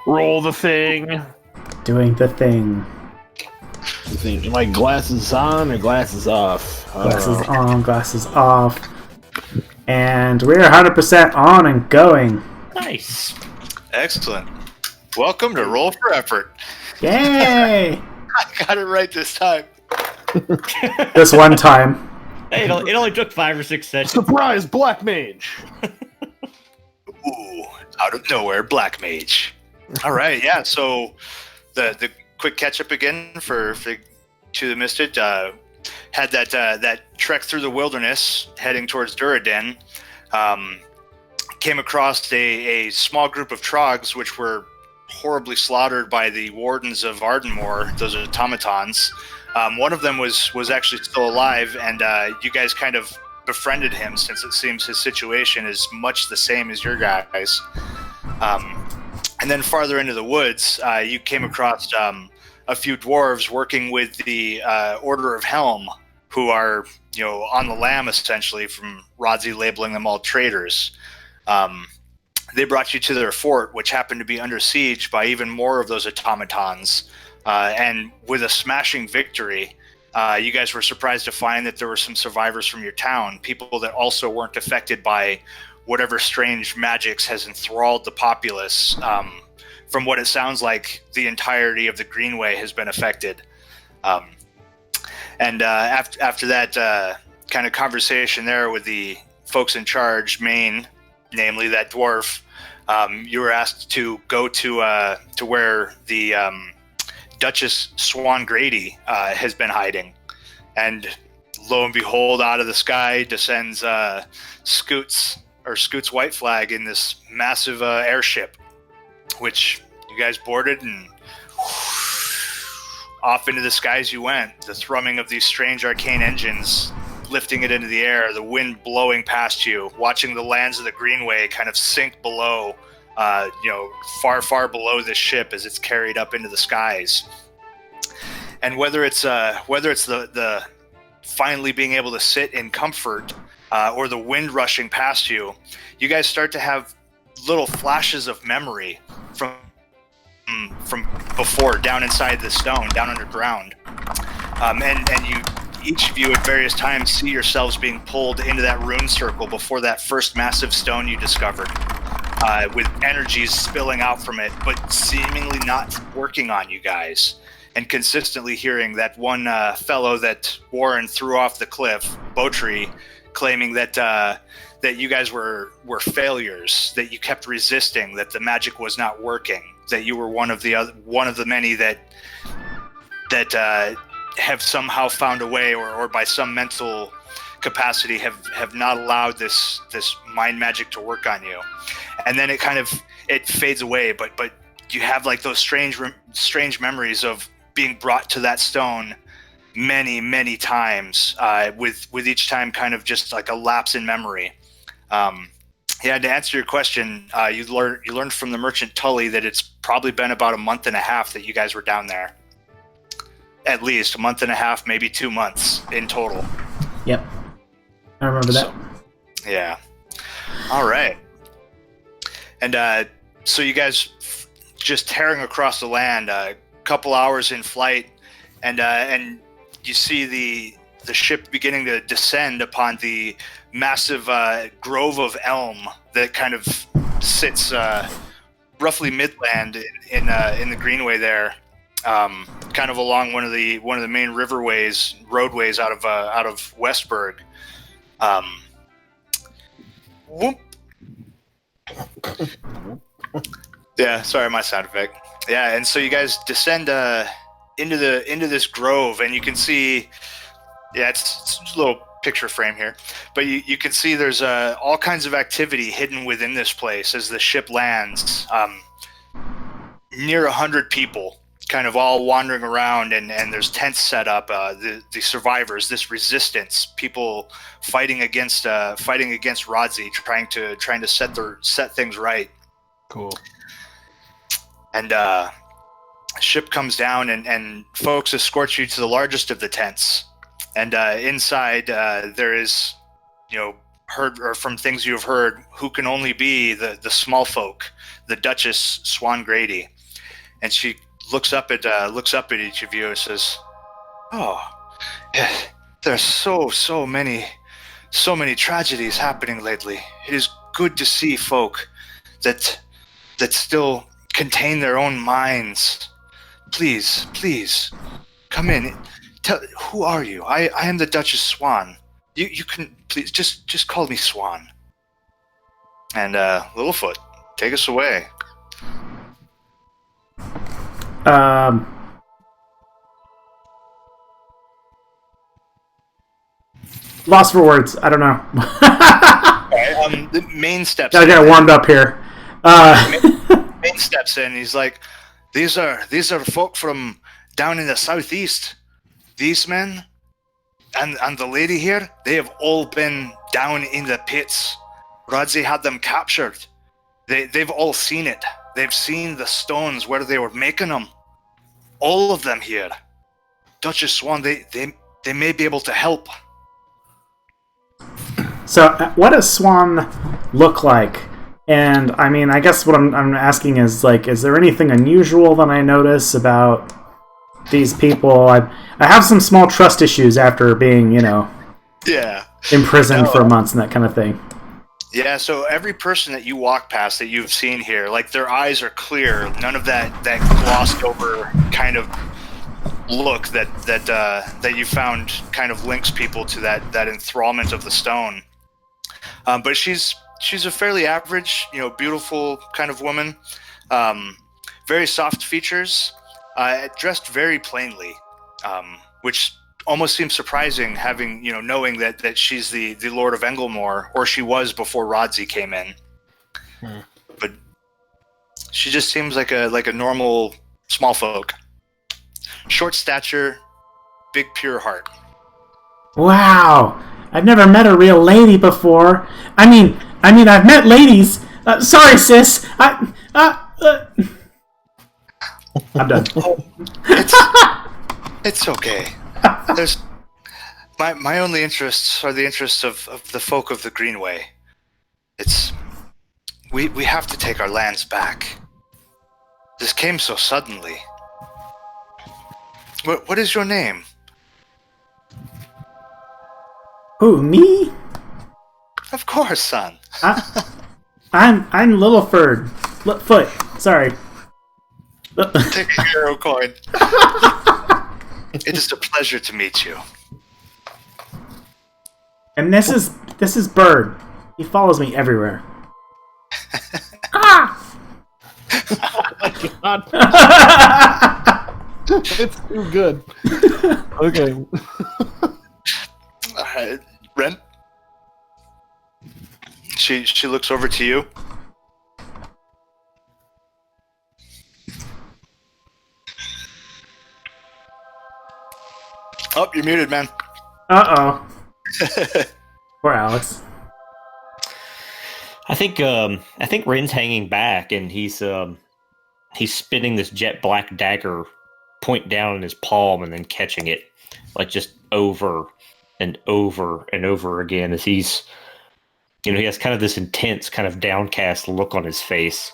Roll the thing. Doing the thing. You think my glasses on or glasses off? Glasses on, glasses off. And we're 100% on and going. Nice. Excellent. Welcome to Roll for Effort. Yay! I got it right this time. This one time. Hey, it only took 5 or 6 sessions. Surprise, Black Mage. Ooh, out of nowhere, Black Mage. All right, yeah. So the quick catch up again for to the missed it. Had that trek through the wilderness heading towards Duradin. Came across a small group of trogs which were horribly slaughtered by the wardens of Ardenmoor, those automatons. One of them was actually still alive, and you guys kind of befriended him, since it seems his situation is much the same as your guys. And then farther into the woods, you came across a few dwarves working with the Order of Helm, who are, on the lam, essentially, from Rodzi labeling them all traitors. They brought you to their fort, which happened to be under siege by even more of those automatons. And with a smashing victory, you guys were surprised to find that there were some survivors from your town, people that also weren't affected by whatever strange magics has enthralled the populace. From what it sounds like, the entirety of the Greenway has been affected. And after that kind of conversation there with the folks in charge, Maine, namely that dwarf, you were asked to go to where the Duchess Swan Grady has been hiding. And lo and behold, out of the sky descends Scoot's White Flag in this massive airship, which you guys boarded, and off into the skies you went. The thrumming of these strange arcane engines lifting it into the air, the wind blowing past you, watching the lands of the Greenway kind of sink below, far, far below this ship as it's carried up into the skies. And whether it's the finally being able to sit in comfort, or the wind rushing past you, you guys start to have little flashes of memory from before, down inside the stone, down underground. And you, each of you at various times, see yourselves being pulled into that rune circle before that first massive stone you discovered, with energies spilling out from it, but seemingly not working on you guys. And consistently hearing that one fellow that Warren threw off the cliff, Botry, claiming that you guys were failures, that you kept resisting, that the magic was not working, that you were one of the many that have somehow found a way, or by some mental capacity have not allowed this mind magic to work on you. And then it fades away, but you have like those strange memories of being brought to that stone many, many times, with each time kind of just like a lapse in memory. To answer your question, you learned from the merchant Tully that it's probably been about a month and a half that you guys were down there. At least a month and a half, maybe 2 months in total. Yep. I remember that. Yeah. All right. And so you guys just tearing across the land, a couple hours in flight, and you see the ship beginning to descend upon the massive grove of elm that kind of sits roughly midland in the Greenway there, kind of along one of the main roadways out of Westburg. Whoop. Yeah, sorry, my sound effect. Yeah, and so you guys descend into this grove, and you can see, it's a little picture frame here, but you can see there's all kinds of activity hidden within this place as the ship lands. Near 100 people, kind of all wandering around, and there's tents set up. The survivors, this resistance, people fighting against Rodzi, trying to set things right. Cool. And ship comes down, and folks escort you to the largest of the tents. And inside there is, heard, or from things you have heard, who can only be the small folk, the Duchess Swan Grady. and she looks up at each of you and says, "Oh, yeah, there's so many tragedies happening lately. It is good to see folk that still contain their own minds. Please, come in. Who are you? I am the Duchess Swan. You can please just call me Swan." And Littlefoot, take us away. Lost for words. I don't know. The main steps. I got warmed up here. Main steps in. He's like, these are folk from down in the southeast. These men and the lady here, they have all been down in the pits. Radzi had them captured. They've all seen it. They've seen the stones where they were making them. All of them here. Duchess Swan, they may be able to help. So, what does Swan look like? And, I mean, I guess what I'm asking is, like, is there anything unusual that I notice about these people? I have some small trust issues after being, imprisoned for months and that kind of thing. Yeah, so every person that you walk past that you've seen here, like, their eyes are clear. None of that glossed over kind of look that you found kind of links people to that enthrallment of the stone. But she's a fairly average, beautiful kind of woman. Very soft features, dressed very plainly, which almost seems surprising, having knowing that she's the Lord of Englemore, or she was before Rodzi came in. But she just seems like a normal small folk. Short stature, big pure heart. Wow, I've never met a real lady before. I mean, I've met ladies. Sorry, sis. I'm done. It's okay. There's my only interests are the interests of the folk of the Greenway. We have to take our lands back. This came so suddenly. What is your name? Who, me? Of course, son. I'm Littleford. Foot. Sorry. Take a hero coin. It is a pleasure to meet you. And this is Bird. He follows me everywhere. Ah! Oh my god. It's too good. Okay. Ren? She looks over to you. Oh, you're muted, man. Uh-oh. Poor Alex. I think Ren's hanging back, and he's spinning this jet black dagger point down in his palm and then catching it, like, just over and over and over again, as he's, he has kind of this intense, kind of downcast look on his face.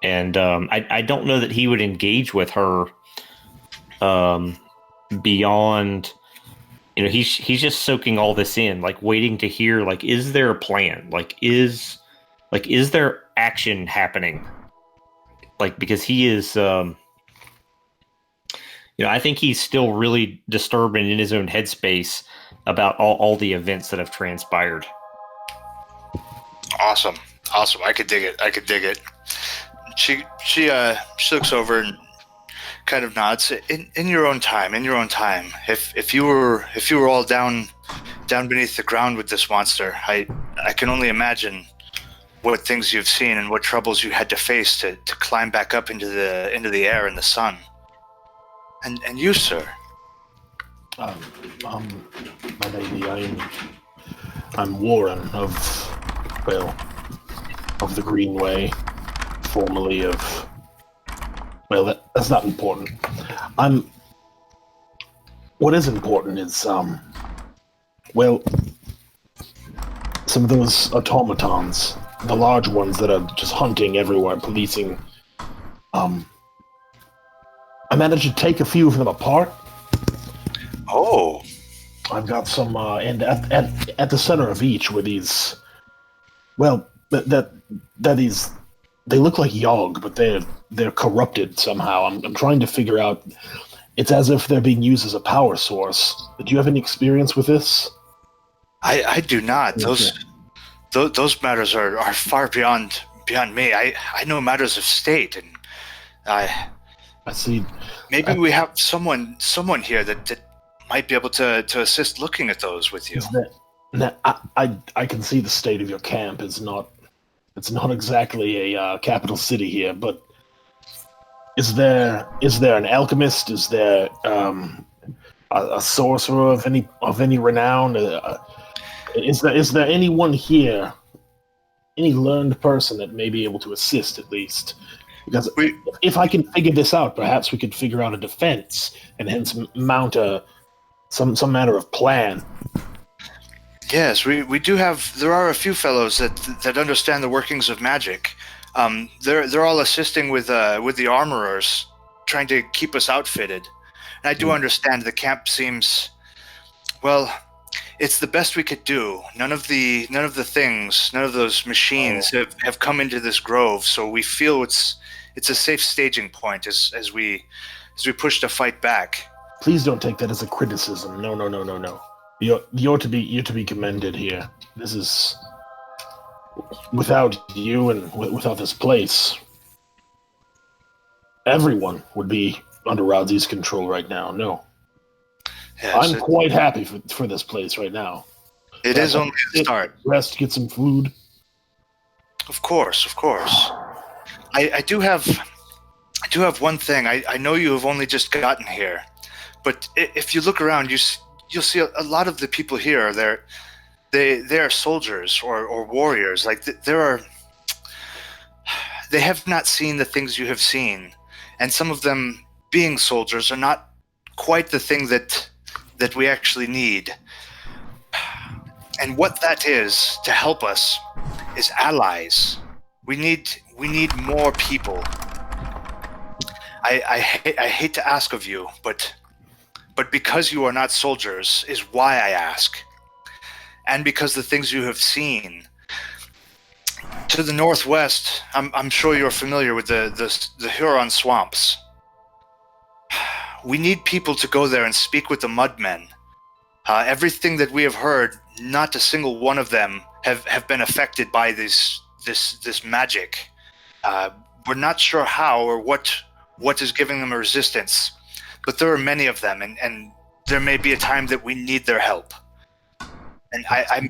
And I don't know that he would engage with her beyond, he's just soaking all this in, like, waiting to hear, like, is there a plan? Is there action happening? Like, because he is, I think he's still really disturbed and in his own headspace about all the events that have transpired. Awesome. I could dig it. She looks over and kind of nods. In your own time. If you were all down beneath the ground with this monster, I can only imagine what things you've seen and what troubles you had to face to climb back up into the air and the sun. And you, sir? My lady, I'm Warren of the Greenway, formerly of. Well, that's not important. What is important is some of those automatons, the large ones that are just hunting everywhere, policing I managed to take a few of them apart. Oh, I've got some, and at the center of each were these. Well, these. They look like Yogg, but they're corrupted somehow. I'm trying to figure out. It's as if they're being used as a power source. Do you have any experience with this? I do not. Those matters are far beyond me. I know matters of state, and I see. Maybe we have someone here that might be able to assist looking at those with you. I can see the state of your camp is not. It's not exactly a capital city here, but is there an alchemist? Is there a sorcerer of any renown? Is there anyone here, any learned person that may be able to assist at least? Because if I can figure this out, perhaps we could figure out a defense and hence mount some manner of plan. Yes, we do have. There are a few fellows that understand the workings of magic. They're all assisting with the armorers, trying to keep us outfitted. And I do understand the camp seems, well, it's the best we could do. None of those machines have come into this grove, so we feel it's a safe staging point as we push to fight back. Please don't take that as a criticism. No. You're to be commended here. This is without you and without this place, everyone would be under Radzi's control right now. No, yes, I'm quite happy for this place right now. It is only a start. Rest, get some food. Of course. I do have one thing. I know you have only just gotten here, but if you look around, you'll see a lot of the people here. They are soldiers or warriors. Like they have not seen the things you have seen, and some of them, being soldiers, are not quite the thing that we actually need. And what that is to help us is allies. We need more people. I hate to ask of you, but because you are not soldiers is why I ask. And because the things you have seen. To the northwest, I'm sure you're familiar with the Huron swamps. We need people to go there and speak with the Mudmen. Everything that we have heard, not a single one of them have been affected by this magic. We're not sure how or what is giving them a resistance. But there are many of them, and there may be a time that we need their help. And I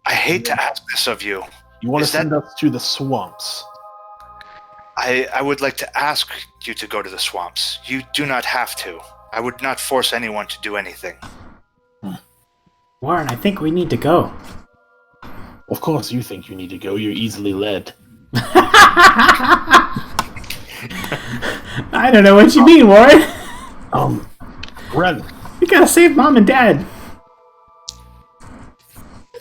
hate to ask this of you. You want to send us to the swamps? I would like to ask you to go to the swamps. You do not have to. I would not force anyone to do anything. Warren, I think we need to go. Of course you think you need to go. You're easily led. I don't know what you mean, Warren. Ren. We gotta save Mom and Dad.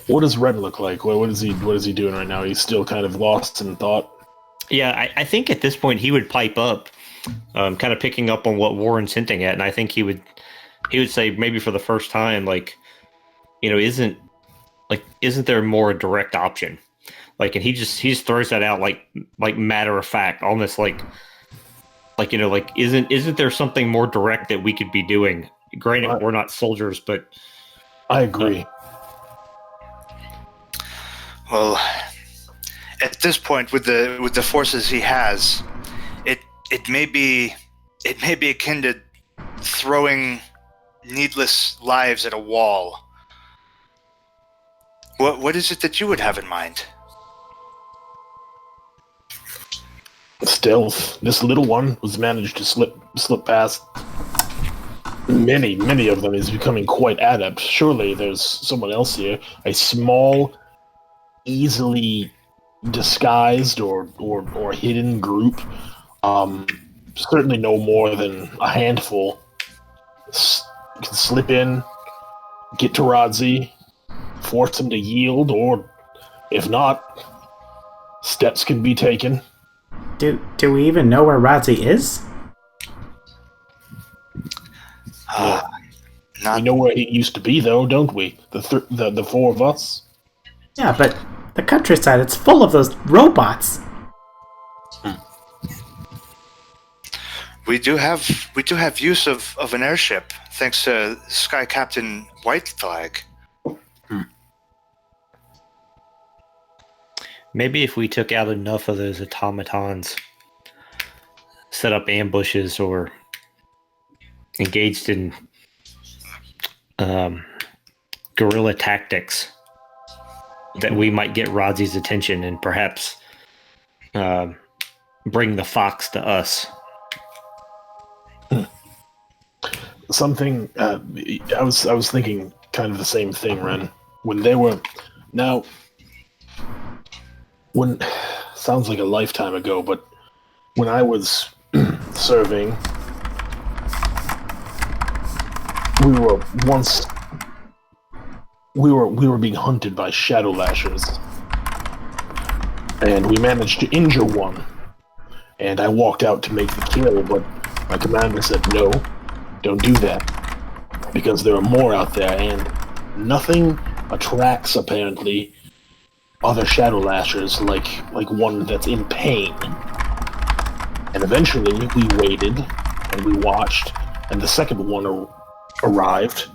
What does Ren look like? What is he doing right now? He's still kind of lost in thought. Yeah, I think at this point he would pipe up, kind of picking up on what Warren's hinting at, and I think he would say maybe for the first time, like, isn't there more a direct option? Like, and he just throws that out like matter of fact, almost like isn't there something more direct that we could be doing? Granted, we're not soldiers, but I agree. Well, at this point, with the forces he has, it may be akin to throwing needless lives at a wall. What is it that you would have in mind? Stealth. This little one was managed to slip past many of them. Is becoming quite adept. Surely there's someone else here. A small, easily disguised or hidden group. Certainly no more than a handful. Can slip in, get to Radzi, force him to yield, or if not, steps can be taken. Do we even know where Radzi is? Not We know where he used to be, though, don't we? The four of us. Yeah, but the countryside, it's full of those robots. We do have use of an airship, thanks to Sky Captain White Flag. Maybe if we took out enough of those automatons, set up ambushes, or engaged in guerrilla tactics, that we might get Rodzi's attention and perhaps bring the fox to us. Something I was thinking kind of the same thing, Ren. When they were now, when sounds like a lifetime ago, but when I was serving, we were being hunted by shadow lashers, and we managed to injure one. And I walked out to make the kill, but my commander said no. Don't do that, because there are more out there, and nothing attracts, apparently, other shadow lashers like one that's in pain. And eventually, we waited, and we watched, and the second one arrived,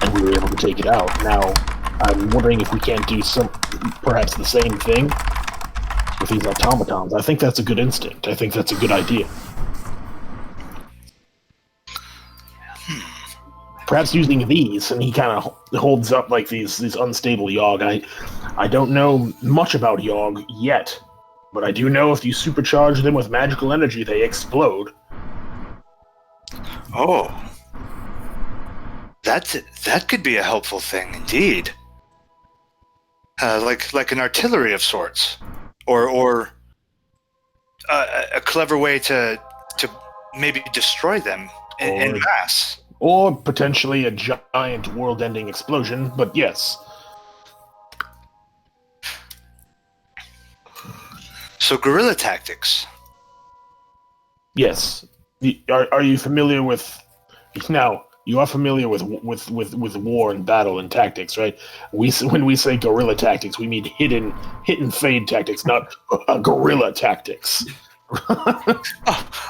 and we were able to take it out. Now, I'm wondering if we can't do perhaps the same thing with these automatons. I think that's a good instinct. I think that's a good idea. Perhaps using these, and he kind of holds up like these unstable Yogg. I don't know much about Yogg yet, but I do know if you supercharge them with magical energy, they explode. Oh, that could be a helpful thing indeed. Like an artillery of sorts, or a clever way to maybe destroy them in mass. Or potentially a giant world-ending explosion, but yes. So guerrilla tactics. Yes. Are you familiar with... Now, you are familiar with war and battle and tactics, right? When we say guerrilla tactics, we mean hidden fade tactics, not guerrilla tactics. Oh,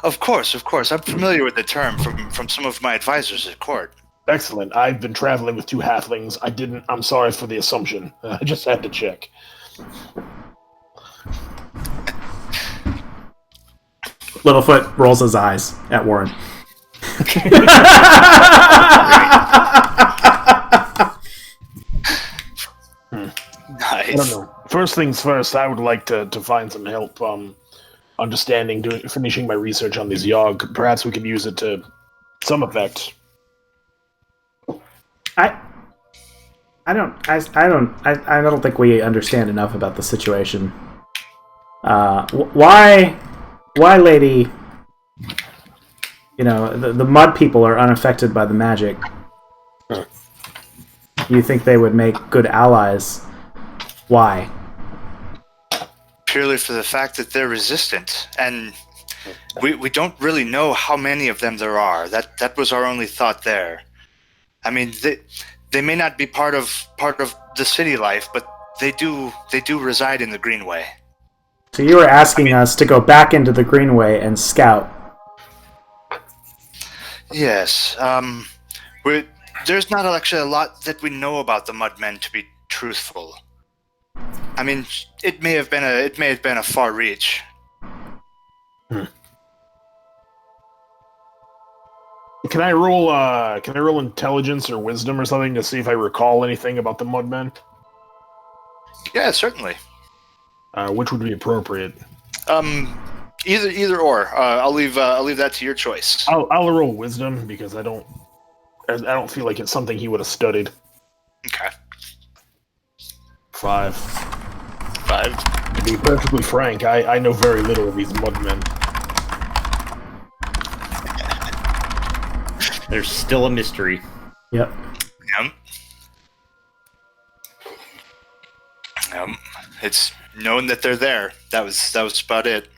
of course. I'm familiar with the term from some of my advisors at court. Excellent. I've been traveling with two halflings. I'm sorry for the assumption. I just had to check. Littlefoot rolls his eyes at Warren. Nice. I don't know. First things first, I would like to find some help finishing my research on these Yogg. Perhaps we can use it to some effect. I don't think we understand enough about the situation. Why, lady? You know, the mud people are unaffected by the magic. You think they would make good allies? Why? Purely for the fact that they're resistant, and we don't really know how many of them there are. That was our only thought there. I mean, they may not be part of the city life, but they do reside in the Greenway. So you were asking us to go back into the Greenway and scout. Yes. There's not actually a lot that we know about the Mudmen, to be truthful. I mean, it may have been a far reach. Can I roll intelligence or wisdom or something to see if I recall anything about the Mudmen? Yeah, certainly. Which would be appropriate? Either or. I'll leave that to your choice. I'll roll wisdom because I don't feel like it's something he would have studied. Okay. 5. 5. To be perfectly frank, I know very little of these Mudmen. There's still a mystery. Yep. It's known that they're there. That was about it.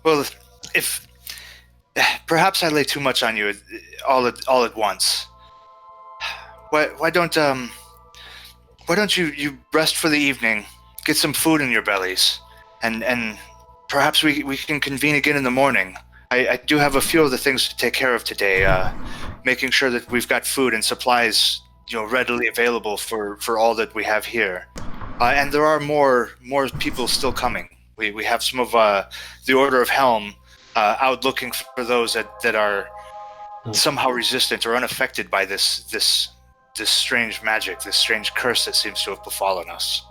Well, if perhaps I lay too much on you all at once. Why don't you rest for the evening, get some food in your bellies, and perhaps we can convene again in the morning. I do have a few of the things to take care of today, making sure that we've got food and supplies, readily available for all that we have here. And there are more people still coming. We have some of the Order of Helm out looking for those that are somehow resistant or unaffected by this strange magic, this strange curse that seems to have befallen us.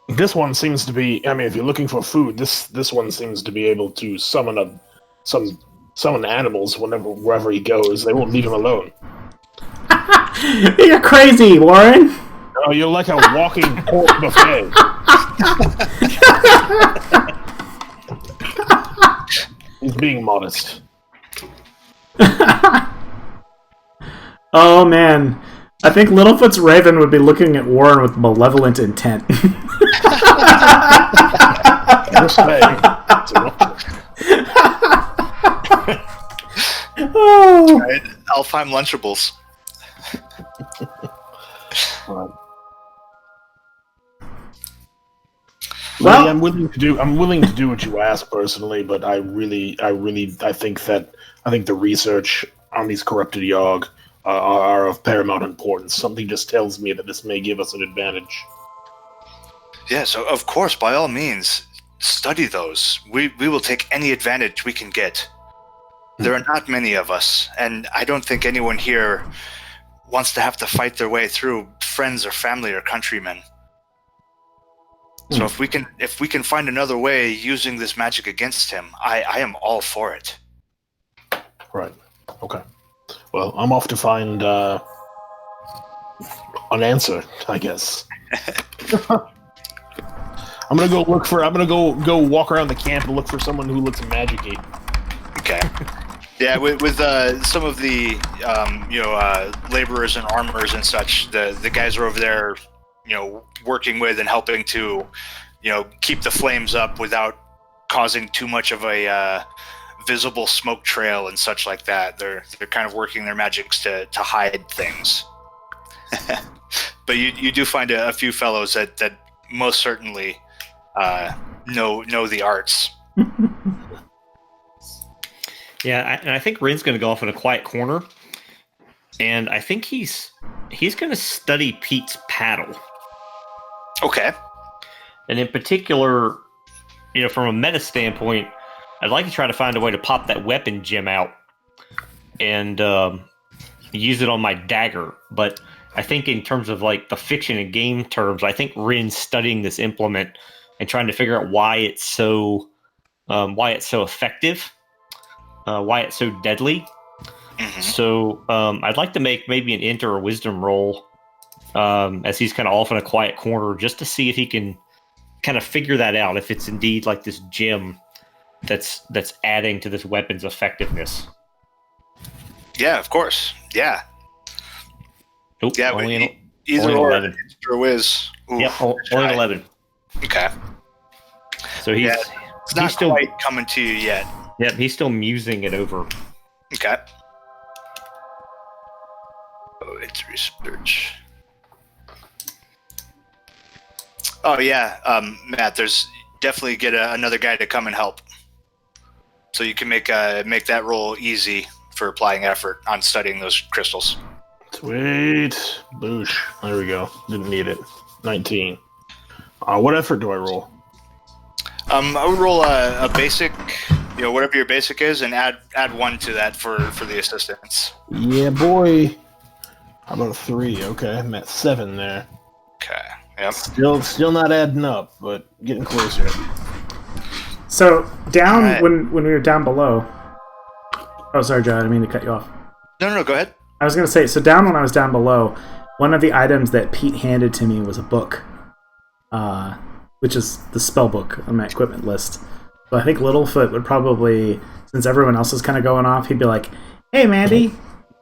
This one seems to be. I mean, if you're looking for food, this one seems to be able to summon animals wherever he goes. They won't leave him alone. You're crazy, Warren. Oh, you're like a walking pork buffet. He's being modest. Oh man, I think Littlefoot's Raven would be looking at Warren with malevolent intent. Oh. Right. Alfheim Lunchables. Well, I'm willing to do what you ask personally, but I think the research on these corrupted Yogg are of paramount importance. Something just tells me that this may give us an advantage. Yeah, so of course, by all means, study those. We will take any advantage we can get. There are not many of us, and I don't think anyone here wants to have to fight their way through friends or family or countrymen. So if we can find another way using this magic against him, I am all for it. Right. Okay. Well, I'm off to find an answer, I guess. I'm gonna go walk around the camp and look for someone who looks magic-y. Okay. Yeah, with some of the laborers and armorers and such, the guys are over there, working with and helping to, keep the flames up without causing too much of a visible smoke trail and such like that. They're kind of working their magics to hide things. But you do find a few fellows that most certainly know the arts. Yeah, and I think Rin's going to go off in a quiet corner, and I think he's going to study Pete's paddle. Okay. And in particular, from a meta standpoint, I'd like to try to find a way to pop that weapon gem out and use it on my dagger. But I think in terms of like the fiction and game terms, I think Rin's studying this implement and trying to figure out why it's so effective. Why it's so deadly. Mm-hmm. So I'd like to make maybe an int or a wisdom roll as he's kind of off in a quiet corner, just to see if he can kind of figure that out, if it's indeed like this gem that's adding to this weapon's effectiveness. Yeah, of course. Yeah. Oop, yeah, either or 11. Or whiz. Oof, yep, only 11. Okay. So he's not still quite coming to you yet. Yep, he's still musing it over. Okay. Oh, it's research. Oh yeah, Matt. There's definitely get another guy to come and help, so you can make that roll easy for applying effort on studying those crystals. Sweet, boosh. There we go. Didn't need it. 19. What effort do I roll? I would roll a basic. Whatever your basic is, and add 1 to that for the assistance. Yeah, boy. How about a 3? Okay, I'm at 7 there. Okay. Yep. Still not adding up, but getting closer. So down right. when we were down below. Oh, sorry, John. I didn't mean to cut you off. No. Go ahead. I was gonna say, so down when I was down below, one of the items that Pete handed to me was a book, which is the spell book on my equipment list. So I think Littlefoot would probably, since everyone else is kind of going off, he'd be like, "Hey, Mandy,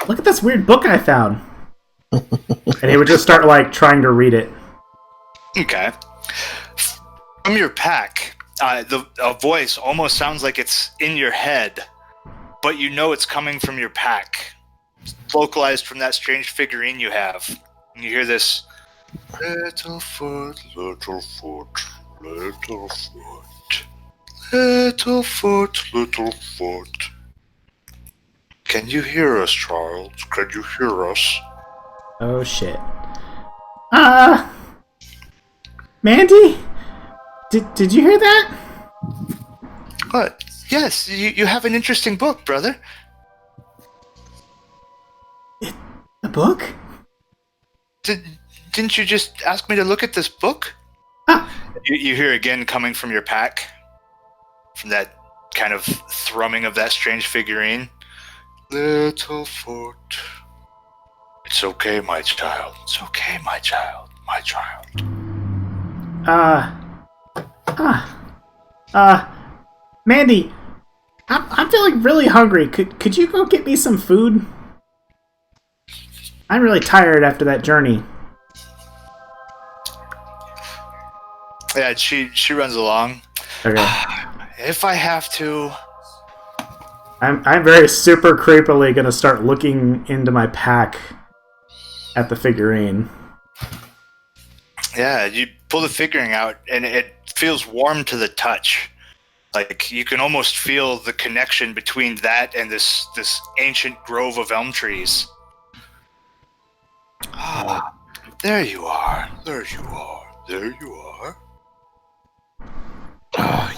look at this weird book I found," and he would just start like trying to read it. Okay. From your pack, a voice almost sounds like it's in your head, but you know it's coming from your pack, localized from that strange figurine you have. And you hear this, little foot, little foot, little foot, little foot, little foot. Can you hear us, child? Can you hear us? Oh shit. Mandy? Did you hear that? What? Yes, you have an interesting book, brother. A book? Didn't you just ask me to look at this book? Ah. You hear again coming from your pack, from that kind of thrumming of that strange figurine. Little foot. It's okay, my child. It's okay, my child. My child. Mandy, I'm feeling really hungry. Could you go get me some food? I'm really tired after that journey. Yeah, she runs along. Okay. If I have to. I'm very super creepily gonna start looking into my pack at the figurine. Yeah, you pull the figurine out, and it feels warm to the touch. Like you can almost feel the connection between that and this ancient grove of elm trees. Ah, there you are. There you are. There you are.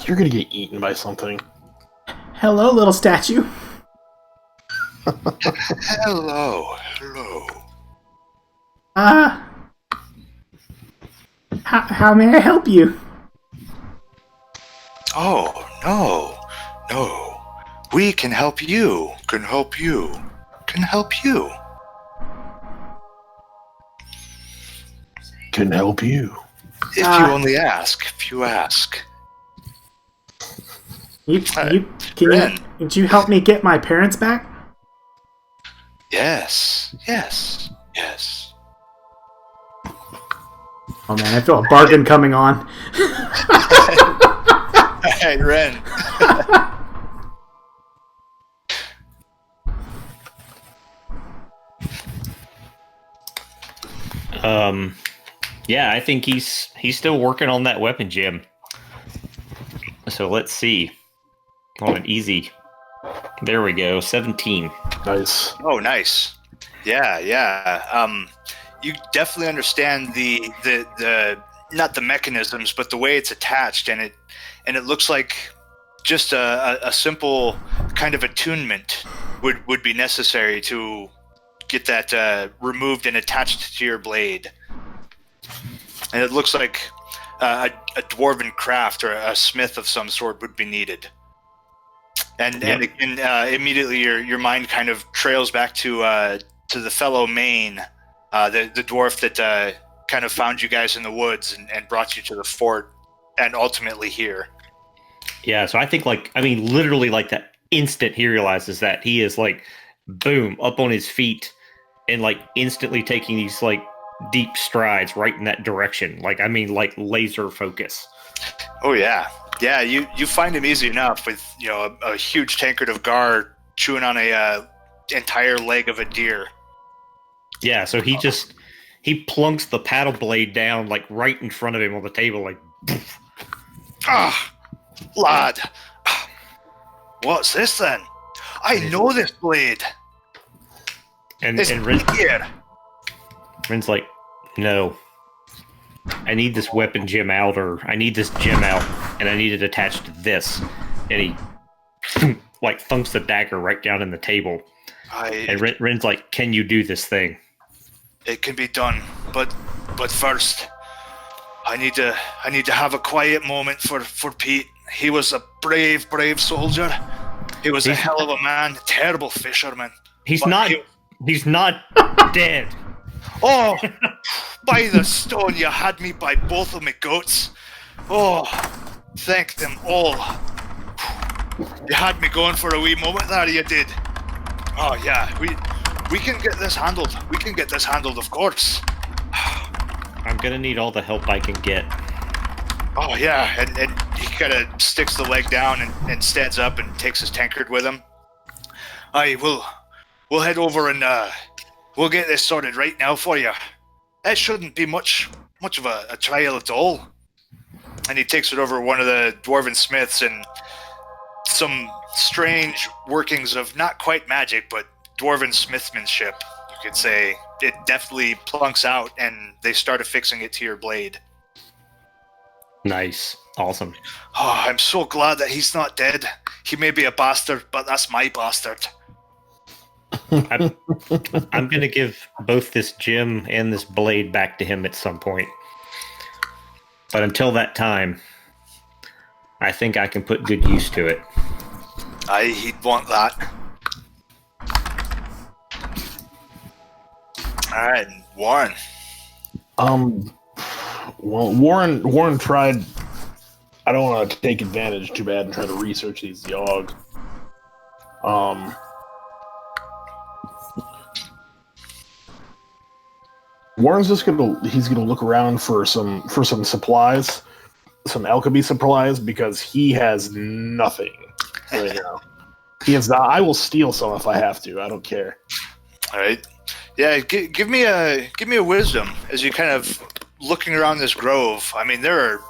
You're gonna get eaten by something. Hello, little statue. Hello. Hello. How may I help you? Oh, no. We can help you. Can help you. Can help you. Can help you. If you only ask. If you ask. Could you help me get my parents back? Yes. Oh man, I feel a bargain coming on. Hey, Ren. Yeah, I think he's still working on that weapon gym. So let's see. On an easy. There we go. 17. Nice. Oh, nice. Yeah. You definitely understand the not the mechanisms, but the way it's attached, and it looks like just a simple kind of attunement would be necessary to get that removed and attached to your blade. And it looks like a dwarven craft or a smith of some sort would be needed. And immediately your mind kind of trails back to the fellow Maine, the dwarf that kind of found you guys in the woods and brought you to the fort, and ultimately here. Yeah, so I think literally like that instant he realizes that he is like, boom, up on his feet and like instantly taking these like deep strides right in that direction. Like laser focus. Oh yeah. Yeah, you find him easy enough with a huge tankard of gar chewing on a entire leg of a deer. Yeah, so he plunks the paddle blade down like right in front of him on the table, like. Lad, what's this then? I know this blade. And Ren's like, no. I need this weapon gem out, or I need this gem out, and I need it attached to this. And he like thumps the dagger right down in the table. And Ren's like, can you do this thing? It can be done, but first, I need to have a quiet moment for Pete. He was a brave soldier. He was a hell of a man, terrible fisherman. He's not dead. Oh, by the stone, you had me by both of my goats. Oh, thank them all. You had me going for a wee moment there, you did. Oh yeah, we can get this handled. We can get this handled, of course. I'm gonna need all the help I can get. Oh yeah, and he kind of sticks the leg down and stands up and takes his tankard with him. Aye, we'll head over and we'll get this sorted right now for you. That shouldn't be much of a trial at all. And he takes it over one of the dwarven smiths, and some strange workings of not quite magic, but dwarven smithmanship, you could say. It definitely plunks out, and they start affixing it to your blade. Nice. Awesome. Oh, I'm so glad that he's not dead. He may be a bastard, but that's my bastard. I'm going to give both this gem and this blade back to him at some point. But until that time, I think I can put good use to it. Aye, he'd want that. Alright, Warren. Well, Warren tried. I don't want to take advantage too bad and try to research these Yogg. Warren's just gonna look around for some supplies, some alchemy supplies, because he has nothing right now. He has not. I will steal some if I have to. I don't care. All right. Yeah, give me a wisdom as you kind of looking around this grove. I mean, there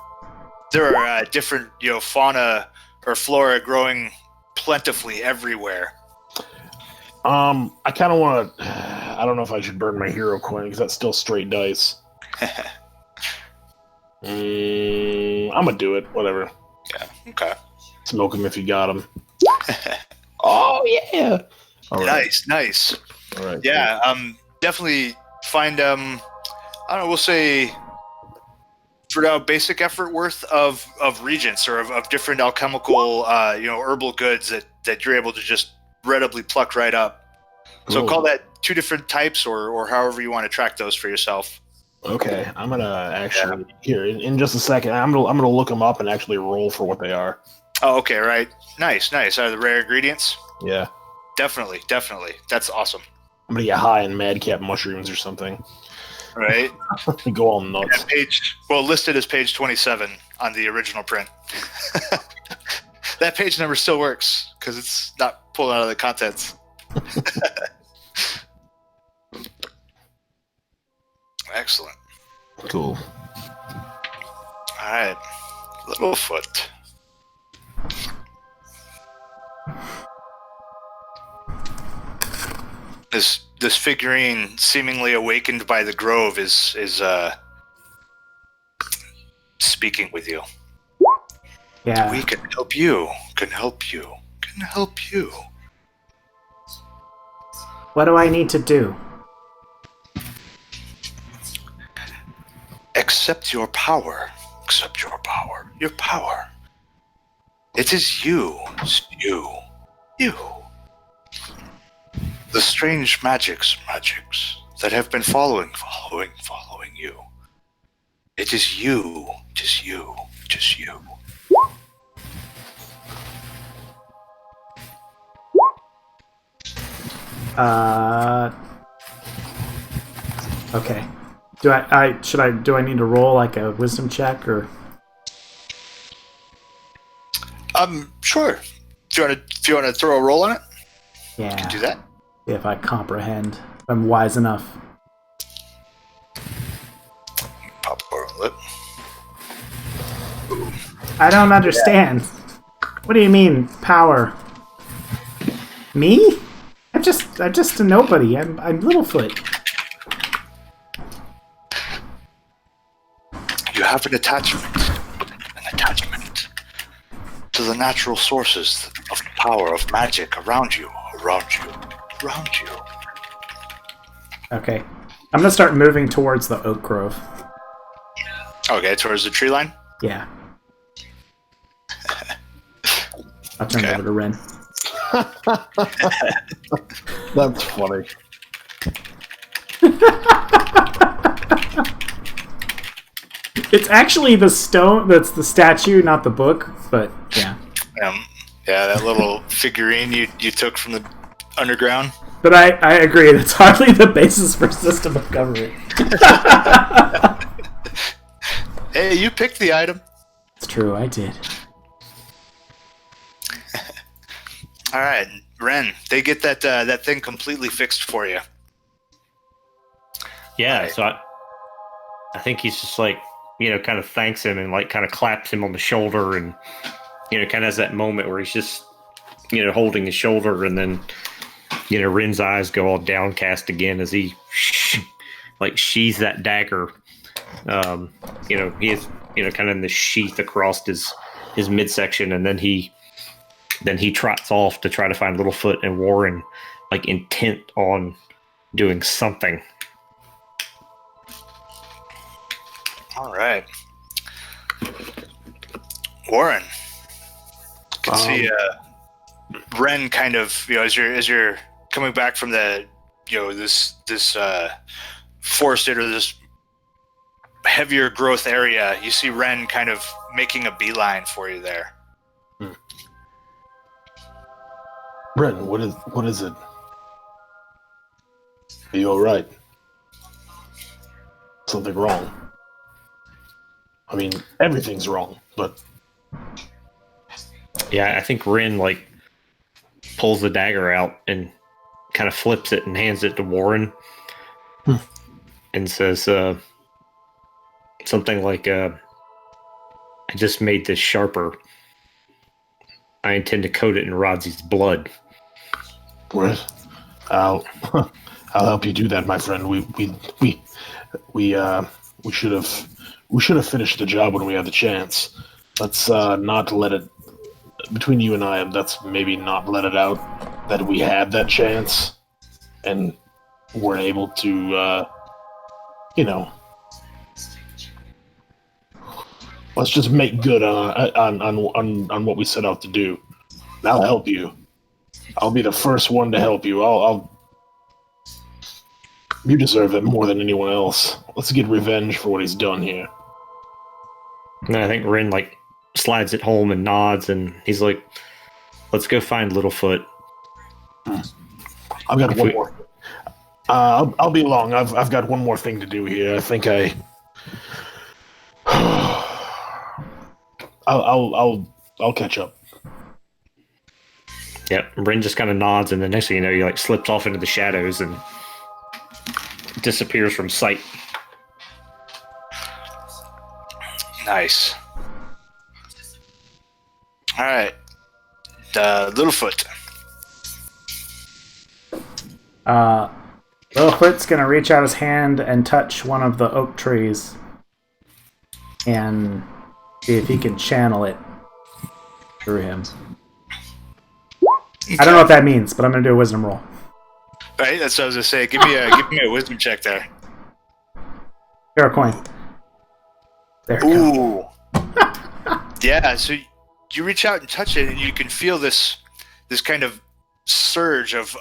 are different fauna or flora growing plentifully everywhere. I kind of want to. I don't know if I should burn my hero coin because that's still straight dice. I'm gonna do it. Whatever. Yeah. Okay. Smoke him if you got him. Oh yeah. All right. Nice. All right. Yeah. Definitely find I don't know. We'll say for now basic effort worth of regents or of different alchemical herbal goods that you're able to just readily pluck right up. So call that 2 different types or however you want to track those for yourself. Okay, I'm gonna actually here in just a second. I'm gonna look them up and actually roll for what they are. Oh, okay, right. Nice. Are the rare ingredients? Yeah, definitely. That's awesome. I'm gonna get high in madcap mushrooms or something. Right. Go all nuts. Listed as page 27 on the original print. That page number still works because it's not pulled out of the contents. Excellent. Cool. All right, Littlefoot. This figurine, seemingly awakened by the grove, is speaking with you. Yeah. We can help you. What do I need to do? Accept your power. Your power. It is you. The strange magics that have been following you. It is you. Okay. Do I need to roll like a wisdom check or? Sure. Do you want to throw a roll on it? Yeah. You can do that. If I comprehend, if I'm wise enough. Pop a lip. I don't understand. What do you mean, power? Me? I'm just a nobody. I'm Littlefoot. You have an attachment to the natural sources of power of magic around you. Okay. I'm gonna start moving towards the oak grove. Okay, towards the tree line? Yeah. I'll turn it over to Ren. That's funny. It's actually the stone that's the statue, not the book, but yeah. Yeah, that little figurine you took from the underground. But I agree, that's hardly the basis for system of government. Hey, you picked the item. true. I did. All right, Ren, they get that thing completely fixed for you. Yeah, Right. so I think he's just like, kind of thanks him and like kind of claps him on the shoulder and, kind of has that moment where he's just, holding his shoulder and then, Rin's eyes go all downcast again as he sheathes that dagger. He is, kind of in the sheath across his midsection, and then he trots off to try to find Littlefoot and Warren, like intent on doing something. All right, Warren. You can see Ren kind of, as you're coming back from the, this forested or this heavier growth area, you see Ren kind of making a beeline for you there. Ren, what is it? Are you all right? Something wrong? I mean, everything's wrong, but Yeah, I think Rin like pulls the dagger out and kind of flips it and hands it to Warren and says something like, I just made this sharper. I intend to coat it in Rodsy's blood. what? I'll help you do that, my friend. We should have finished the job when we had the chance. Let's not let it, between you and I, that's maybe not let it out that we had that chance and weren't able to, let's just make good on what we set out to do. And I'll help you. I'll be the first one to help you. You deserve it more than anyone else. Let's get revenge for what he's done here. And I think Rin like slides it home and nods, and he's like, "Let's go find Littlefoot." I've got one more. I'll be long. I've got one more thing to do here. I think I'll catch up. Yep, Rin just kind of nods, and the next thing you know, he like slips off into the shadows and disappears from sight. Nice. All right, Littlefoot. Littlefoot's gonna reach out his hand and touch one of the oak trees and see if he can channel it through him. I don't know what that means, but I'm gonna do a wisdom roll. Right, that's what I was gonna say. Give me a wisdom check there. Here, a coin. There you go. Ooh. Yeah. So you reach out and touch it, and you can feel this kind of surge of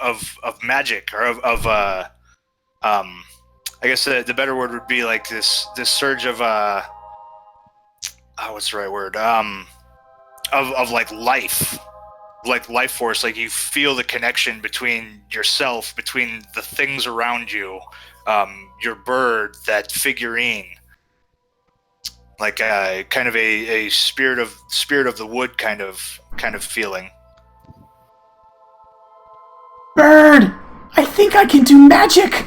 magic, or of I guess the better word would be like this surge of what's the right word? Of like life. Like life force, like you feel the connection between yourself, between the things around you, your bird, that figurine, like kind of a spirit of the wood kind of feeling. Bird! I think I can do magic!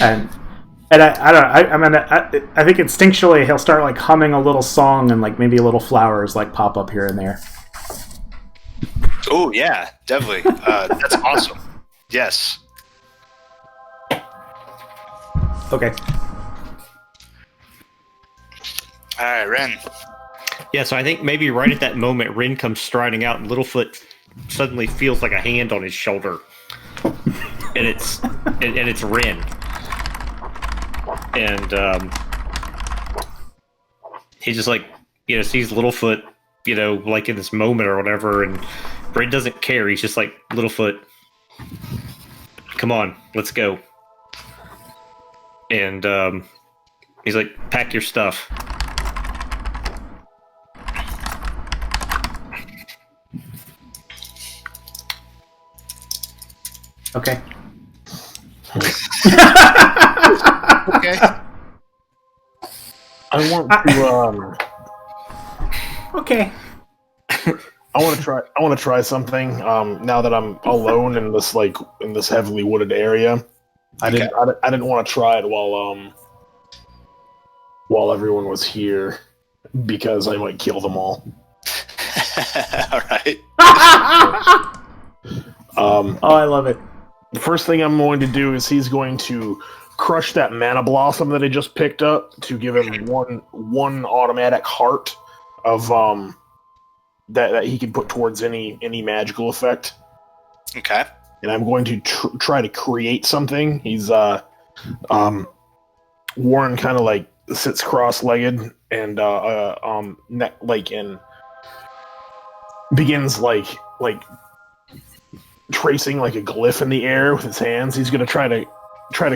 And I don't know. I think instinctually he'll start like humming a little song, and like maybe little flowers like pop up here and there. Oh yeah, definitely. That's awesome. Yes. Okay. All right, Ren. Yeah, so I think maybe right at that moment, Rin comes striding out, and Littlefoot suddenly feels like a hand on his shoulder, and it's Rin. And he just like sees Littlefoot like in this moment or whatever, and Rin doesn't care. He's just like, Littlefoot, come on, let's go. And he's like, pack your stuff. Okay. want to. Okay. I want to try something. Now that I'm alone in this heavily wooded area, I didn't want to try it while everyone was here because I might kill them all. All right. Oh, I love it. The first thing I'm going to do is he's going to crush that mana blossom that I just picked up to give him one automatic heart of that he can put towards any magical effect. Okay. And I'm going to try to create something. He's Warren kind of like sits cross-legged and and begins like tracing like a glyph in the air with his hands. He's going to try to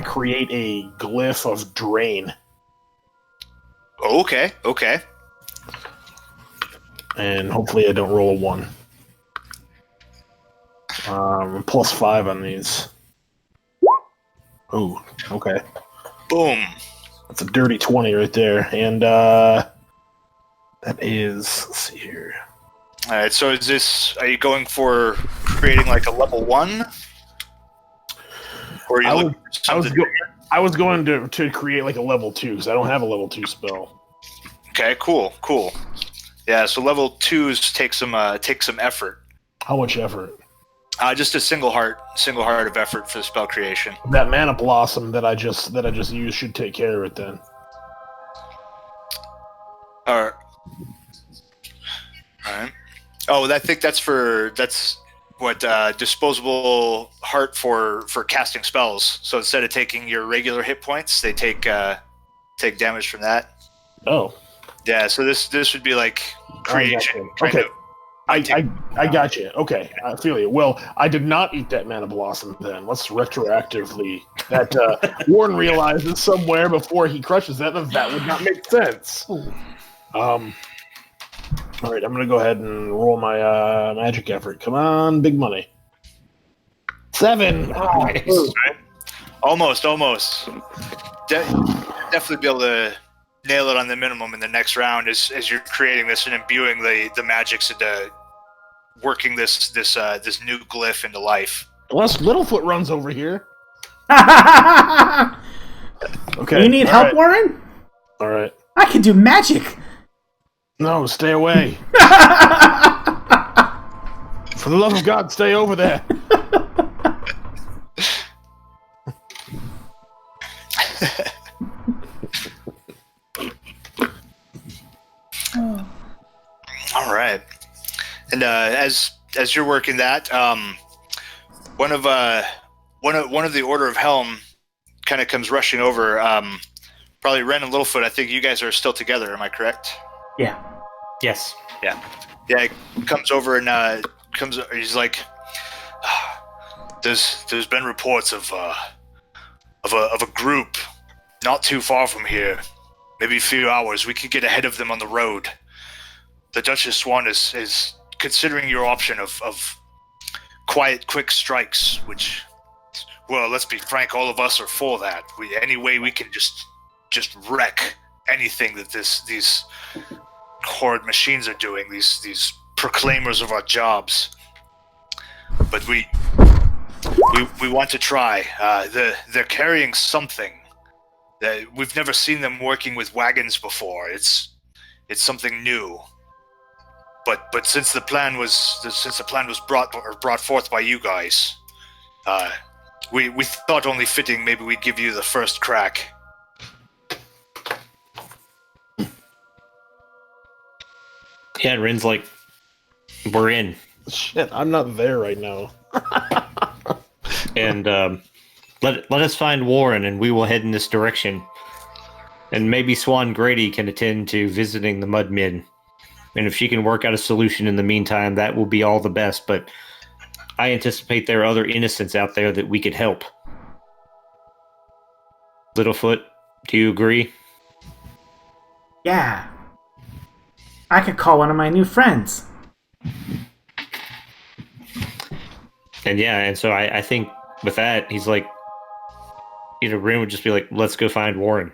create a glyph of drain. Okay. And hopefully I don't roll a 1. +5 on these. Oh, okay. Boom. That's a dirty 20 right there. And that is, let's see here. All right. So are you going for creating like a level 1? Or are you looking for something? I was going to create like a level 2 because I don't have a level 2 spell. Okay, cool. Yeah, so level 2s take some effort. How much effort? Just a single heart of effort for the spell creation. That mana blossom that I just used should take care of it then. All right. Oh, I think that's what disposable heart for casting spells. So instead of taking your regular hit points, they take damage from that. Oh. Yeah, so this would be like creation. Okay. I got you. Okay, I feel you. Well, I did not eat that mana blossom then. Let's retroactively that Warren realizes somewhere before he crushes that would not make sense. All right, I'm gonna go ahead and roll my magic effort. Come on, big money. 7. Nice. Almost. Definitely be able to nail it on the minimum in the next round as you're creating this and imbuing the magics into working this new glyph into life. Unless Littlefoot runs over here. Okay. You need help, Warren? All right. I can do magic. No, stay away. For the love of God, stay over there. All right, and as you're working that, one of the Order of Helm kind of comes rushing over. Probably Ren and Littlefoot. I think you guys are still together. Am I correct? Yeah. Yes. Yeah. He comes over and he's like, there's been reports of a group not too far from here. Maybe a few hours. We could get ahead of them on the road. The Duchess Swan is considering your option of quiet, quick strikes, which, well, let's be frank, all of us are for that. Any way we can just wreck anything that these horrid machines are doing, these proclaimers of our jobs. But we want to try. They're carrying something that we've never seen them working with wagons before. It's something new. But since the plan was brought forth by you guys, we thought only fitting maybe we'd give you the first crack. Yeah, and Rin's like, we're in. Shit, I'm not there right now. And let us find Warren, and we will head in this direction. And maybe Swan Grady can attend to visiting the Mudmen. And if she can work out a solution in the meantime, that will be all the best. But I anticipate there are other innocents out there that we could help. Littlefoot, do you agree? Yeah. I could call one of my new friends. And yeah, and so I think with that, he's like, Rin would just be like, let's go find Warren.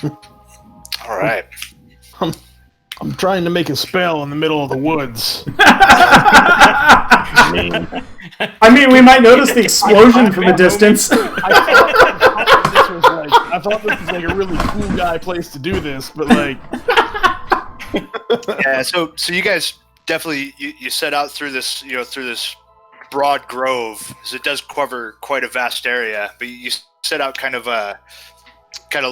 All right. I'm trying to make a spell in the middle of the woods. I mean, we might notice the explosion from a distance. I thought this was like a really cool guy place to do this, but like, yeah. So you guys definitely you set out through this broad grove, because it does cover quite a vast area. But you set out kind of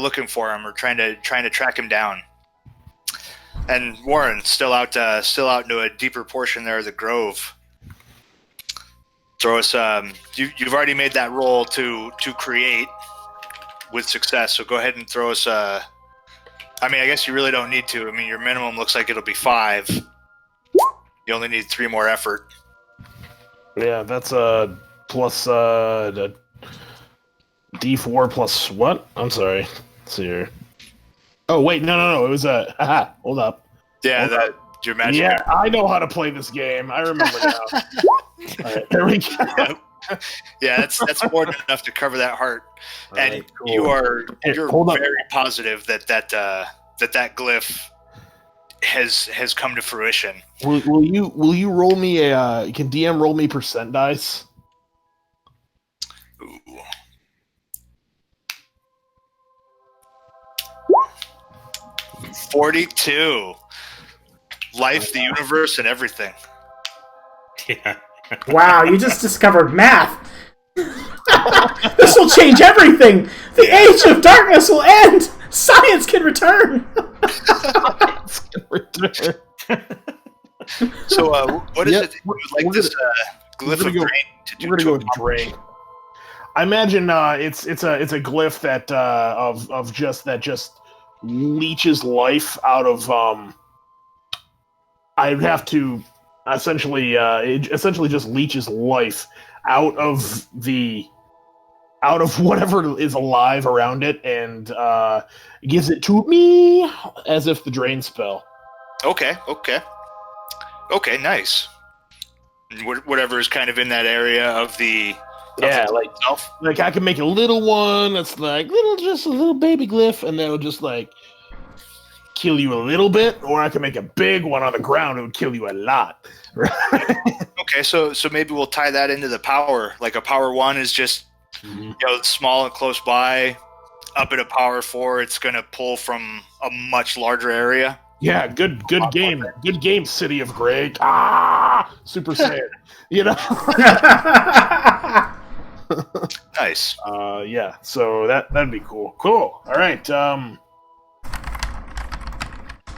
looking for him or trying to track him down. And Warren still out into a deeper portion there of the grove. Throw us. You've already made that roll to create with success. So go ahead and throw us. I mean, I guess you really don't need to. I mean, your minimum looks like it'll be 5. You only need 3 more effort. Yeah, that's a plus the D4 plus what? I'm sorry. Let's see here. Oh wait, no. It was a. Hold up. Yeah, your magic. Yeah, I know how to play this game. I remember now. All right, there we go. Yeah, that's more than enough to cover that heart. All and right, cool. you're Hold up. very positive that glyph has come to fruition. Will you roll me a? Can DM roll me percent dice? Ooh. 42. Life, the universe, and everything. Yeah. Wow, you just discovered math. This will change everything. The age of darkness will end. Science can return. So, what is it that you would like this glyph of drain to do? We're gonna go with drain. I imagine it's a glyph that just leeches life out of. I'd have to essentially it essentially just leeches life out of whatever is alive around it, and gives it to me as if the drain spell. Okay, nice. Whatever is kind of in that area of the itself. Like I can make a little one that's like just a little baby glyph, and that'll just like kill you a little bit, or I can make a big one on the ground. It would kill you a lot. Okay, so maybe we'll tie that into the power. Like a power 1 is just small and close by. Up at a power 4, it's going to pull from a much larger area. Yeah, good game. Good game, City of Grey. Super Saiyan. Nice. Yeah, so that'd be cool. Cool. All right.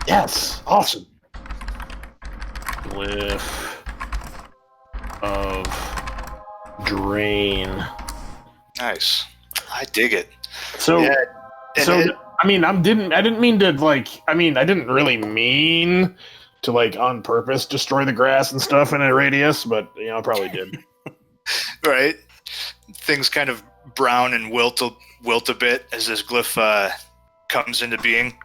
Yes, awesome. Glyph of drain. Nice. I dig it. So, yeah, I mean, I didn't mean to I didn't really mean to on purpose destroy the grass and stuff in a radius, but I probably did. Right. Things kind of brown and wilt a bit as this glyph comes into being,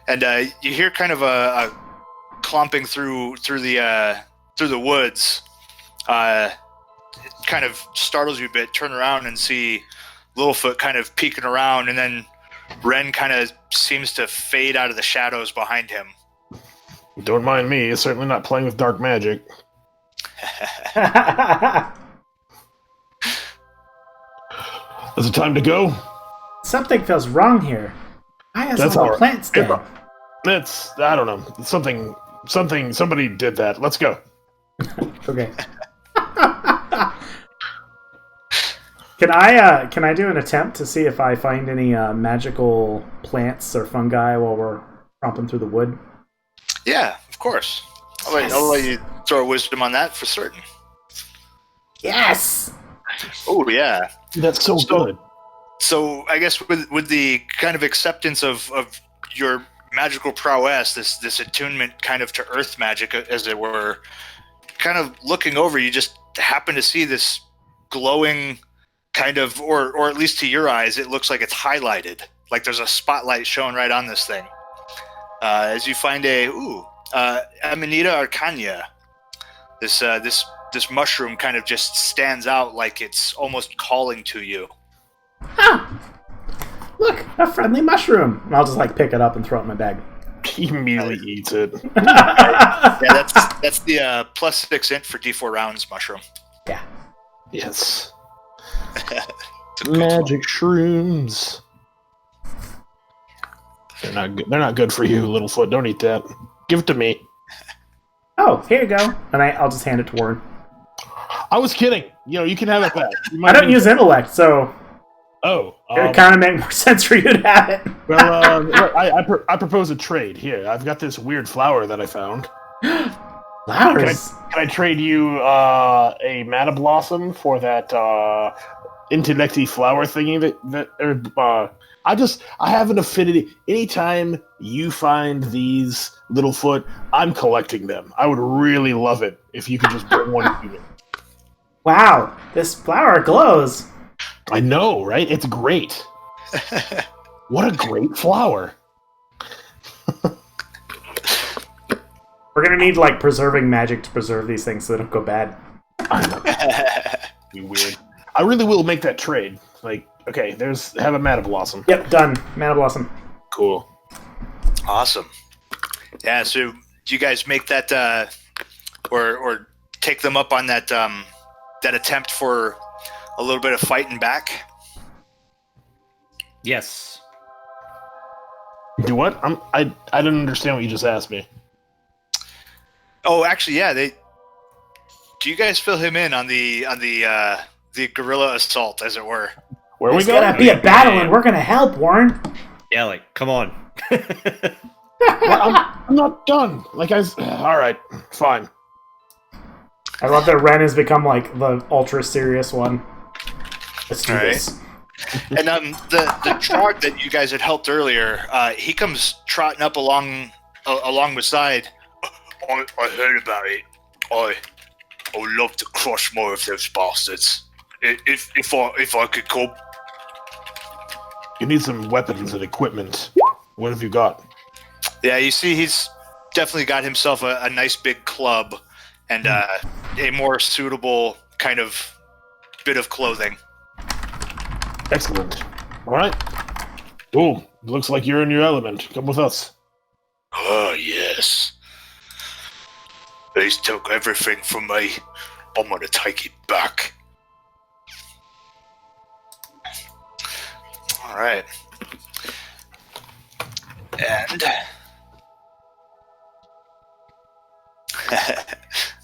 and you hear kind of a clomping through the woods. It kind of startles you a bit. Turn around and see Littlefoot kind of peeking around, and then Ren kind of seems to fade out of the shadows behind him. Don't mind me. It's certainly not playing with dark magic. Is it time to go? Something feels wrong here. Why is all the plants dead? I don't know. Somebody did that. Let's go. Okay. Can I do an attempt to see if I find any magical plants or fungi while we're romping through the wood? Yeah, of course. I'll let you throw a wisdom on that for certain. Yes! Oh, yeah. That's so good. So I guess with the kind of acceptance of your magical prowess, this attunement kind of to earth magic, as it were, kind of looking over, you just happen to see this glowing kind of, or at least to your eyes, it looks like it's highlighted. Like there's a spotlight showing right on this thing. As you find Amanita arcana. This mushroom kind of just stands out like it's almost calling to you. Huh. look, a friendly mushroom. And I'll just like pick it up and throw it in my bag. He immediately eats it. Yeah, that's the +6 int for D4 rounds mushroom. Yeah. Yes. It's a good Magic shrooms. They're not good. They're not good for you, Littlefoot. Don't eat that. Give it to me. Oh, here you go. And I'll just hand it to Warren. I was kidding. You know, you can have it back. I don't use intellect, so Oh. it kind of made more sense for you to have it. Well, I propose a trade. Here, I've got this weird flower that I found. Flowers. Can I trade you a Mana Blossom for that intellecty flower thingy I have an affinity. Anytime you find these, Littlefoot, I'm collecting them. I would really love it if you could just bring one to me. Wow, this flower glows. I know, right? It's great. What a great flower. We're gonna need like preserving magic to preserve these things so they don't go bad. I know. Be weird. I really will make that trade. Like, okay, have a Mana Blossom. Yep, done. Mana Blossom. Cool. Awesome. Yeah, so do you guys make that or take them up on that that attempt for a little bit of fighting back? Yes. Do what? I didn't understand what you just asked me. Oh, actually, yeah. Do you guys fill him in on the guerrilla assault, as it were? Where we It's going? gonna be a battle, and we're gonna help, Warren. Yeah, like, come on. Well, I'm not done. Like all right, fine. I love that Ren has become like the ultra serious one. Let's do this. And the trog that you guys had helped earlier, he comes trotting up along beside. I heard about it. I would love to crush more of those bastards. If I could come. You need some weapons and equipment. What have you got? Yeah, you see, he's definitely got himself a nice big club and a more suitable kind of bit of clothing. Excellent. All right. Cool. Looks like you're in your element. Come with us. Oh, yes. They took everything from me. I'm gonna take it back. Alright. And...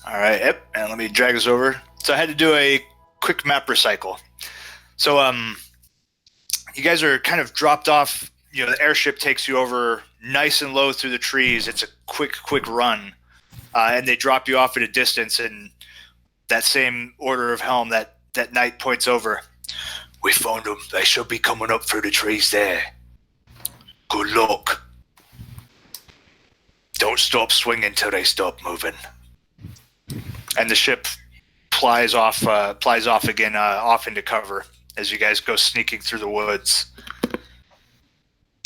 Alright, yep. And let me drag this over. So I had to do a quick map recycle. So, you guys are kind of dropped off. You know, the airship takes you over nice and low through the trees. It's a quick run. And they drop you off at a distance, and that same order of helm that knight points over. We found them. They should be coming up through the trees there. Good luck. Don't stop swinging till they stop moving. And the ship plies off again, off into cover as you guys go sneaking through the woods.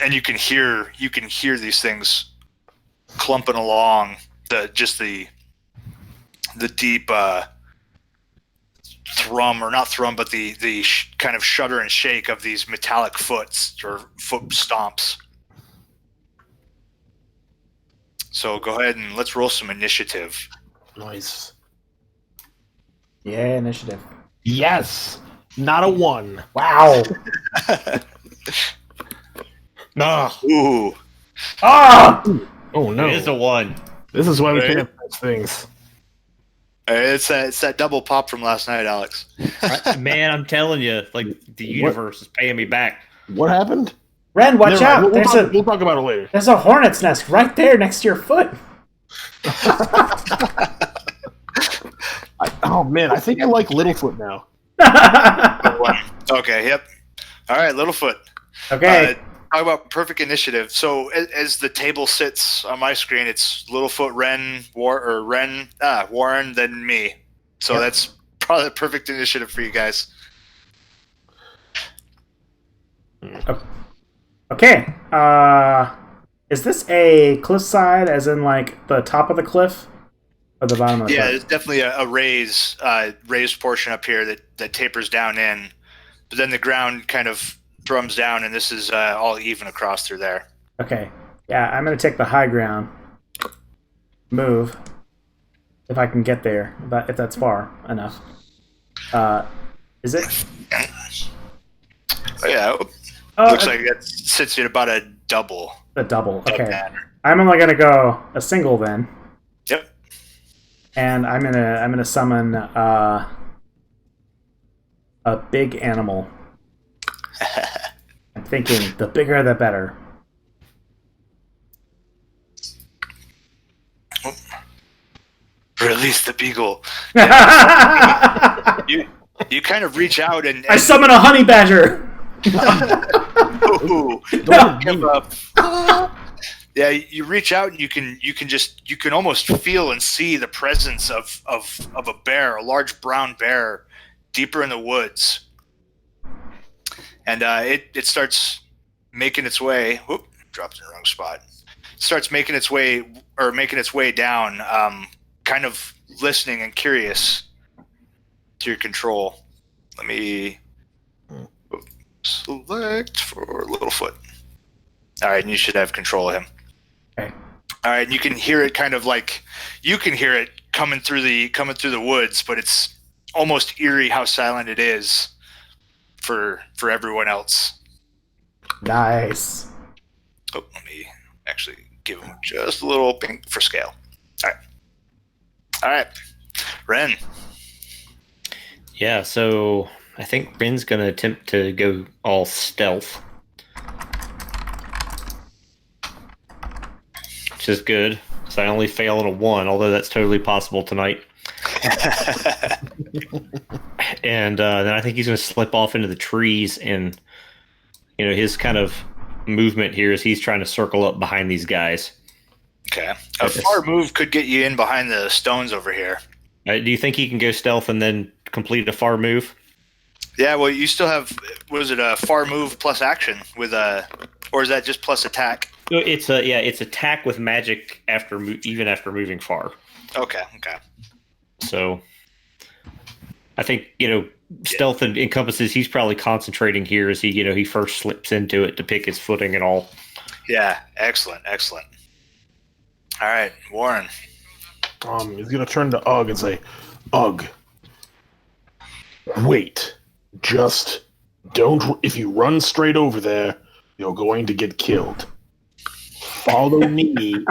And you can hear these things clumping along. The deep thrum, or not thrum, but the kind of shudder and shake of these metallic foots or foot stomps. So go ahead and let's roll some initiative. Nice. Yeah, initiative. Yes. Not a 1. Wow. Nah. Ooh. Ah! Oh no. It is a 1. This is why we Right. can't have things. It's that double pop from last night, Alex. Man, I'm telling you, like, the universe is paying me back. What happened? Ren, watch Never mind. out! We'll talk about it later. There's a hornet's nest right there next to your foot. Oh man, I think I like Littlefoot now. Okay, yep. All right, Littlefoot. Okay. Talk about perfect initiative. So as the table sits on my screen, it's Littlefoot, Ren, Warren, then me. So Yep. that's probably the perfect initiative for you guys. Okay. Is this a cliffside, as in like the top of the cliff, or the bottom of the Yeah, cliff? there's definitely a raised portion up here that tapers down in, but then the ground kind of drums down, and this is all even across through there. Okay. Yeah, I'm going to take the high ground. Move. If I can get there. If that's far enough. Is it? Oh, yeah. Oh, Looks like it sits at about a double. A double. Okay. Manner. I'm only going to go a single then. Yep. And I'm gonna summon a big animal. I'm thinking the bigger the better. Release the beagle. You kind of reach out and I summon a honey badger. Ooh, don't give up. Yeah, you reach out and you can almost feel and see the presence of a bear, a large brown bear, deeper in the woods, and it starts making its way. Whoop, dropped in the wrong spot. Starts making its way down, kind of listening and curious to your control. Let me select for Littlefoot. All right, and you should have control of him. Okay. All right, and you can hear it coming through the woods, but it's almost eerie how silent it is for everyone else. Nice. Oh, let me actually give him just a little pink for scale. All right, Ren. Yeah, so I think Rin's going to attempt to go all stealth. Which is good, because I only fail on a 1, although that's totally possible tonight. And then I think he's going to slip off into the trees, and his kind of movement here is he's trying to circle up behind these guys. Okay. A far move could get you in behind the stones over here. Do you think he can go stealth and then complete a far move? Yeah, well, you still have, was it a far move plus action with or is that just plus attack? No, it's attack with magic even after moving far. Okay. So I think, stealth encompasses he's probably concentrating here as he first slips into it to pick his footing and all. Yeah, excellent. All right, Warren. He's gonna turn to Ugg and say, Ugg, wait. Just don't. If you run straight over there, you're going to get killed. Follow me.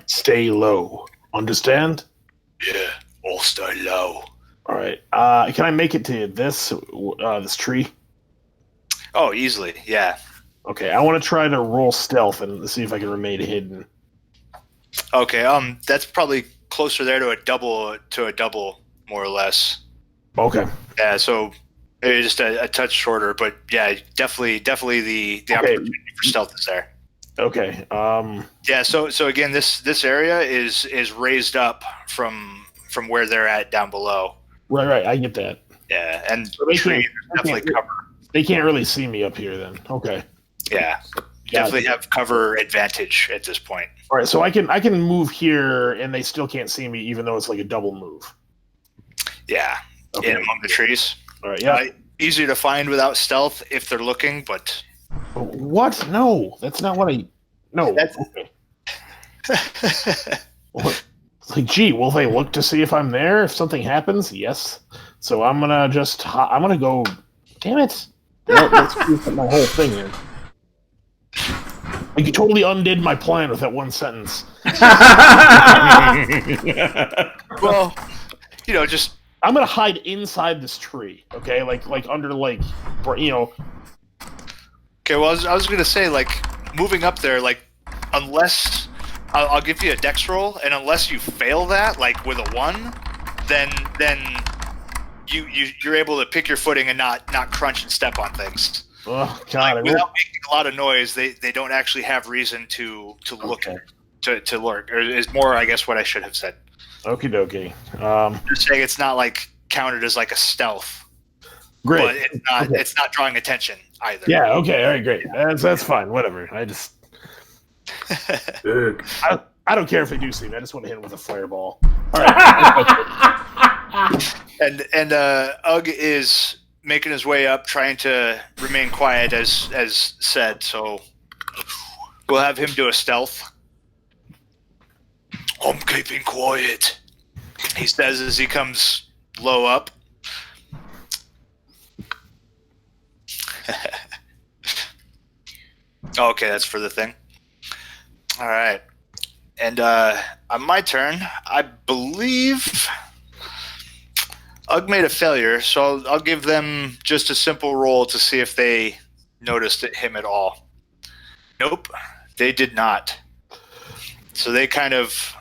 Stay low. Understand? Yeah, all stay low. All right. Can I make it to this tree? Oh, easily. Yeah. Okay. I want to try to roll stealth and see if I can remain hidden. Okay. That's probably closer there to a double, more or less. Okay. Yeah. So maybe just a touch shorter, but yeah, definitely the opportunity for stealth is there. Okay. Yeah. So again, this area is raised up from where they're at down below. Right. I get that. Yeah, and So they definitely cover. They can't really see me up here then. Okay. Yeah. Definitely have cover advantage at this point. All right, so I can move here, and they still can't see me, even though it's like a double move. Yeah, okay. In among the trees. All right, yeah. Easier to find without stealth if they're looking, but what? No, that's not what I. No. That's... Okay. It's like, gee, will they look to see if I'm there? If something happens, yes. So I'm gonna go. Damn it! Let's do my whole thing here. Like, you totally undid my plan with that one sentence. Well, just I'm gonna hide inside this tree, okay? Like under Okay, well, I was gonna say, moving up there, unless I'll give you a dex roll, and unless you fail that, with a 1, then you're able to pick your footing and not crunch and step on things. Oh God! Without making a lot of noise, they don't actually have reason to look to lurk. Or is more, I guess, what I should have said. Okie dokie. Just saying, it's not counted as a stealth. Great. But it's not. Okay. It's not drawing attention either. Yeah. Okay. All right. Great. That's fine. Whatever. I just. I don't care if they do see me. I just want to hit him with a fireball. All right. And Ugg is making his way up, trying to remain quiet as said. So we'll have him do a stealth. I'm keeping quiet, he says as he comes low up. Okay, that's for the thing. All right. And on my turn, I believe Ugg made a failure, so I'll give them just a simple roll to see if they noticed him at all. Nope, they did not. So they kind of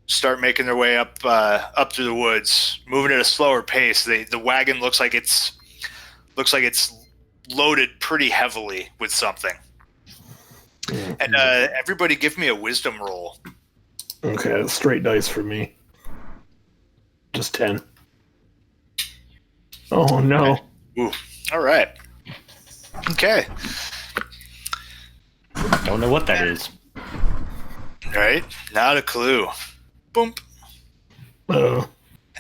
start making their way up through the woods, moving at a slower pace. The wagon looks like it's loaded pretty heavily with something. And everybody, give me a wisdom roll. Okay, straight dice for me. Just 10. Oh no. Ooh. All right. Okay. Don't know what that is. All right. Not a clue. Boom. Oh.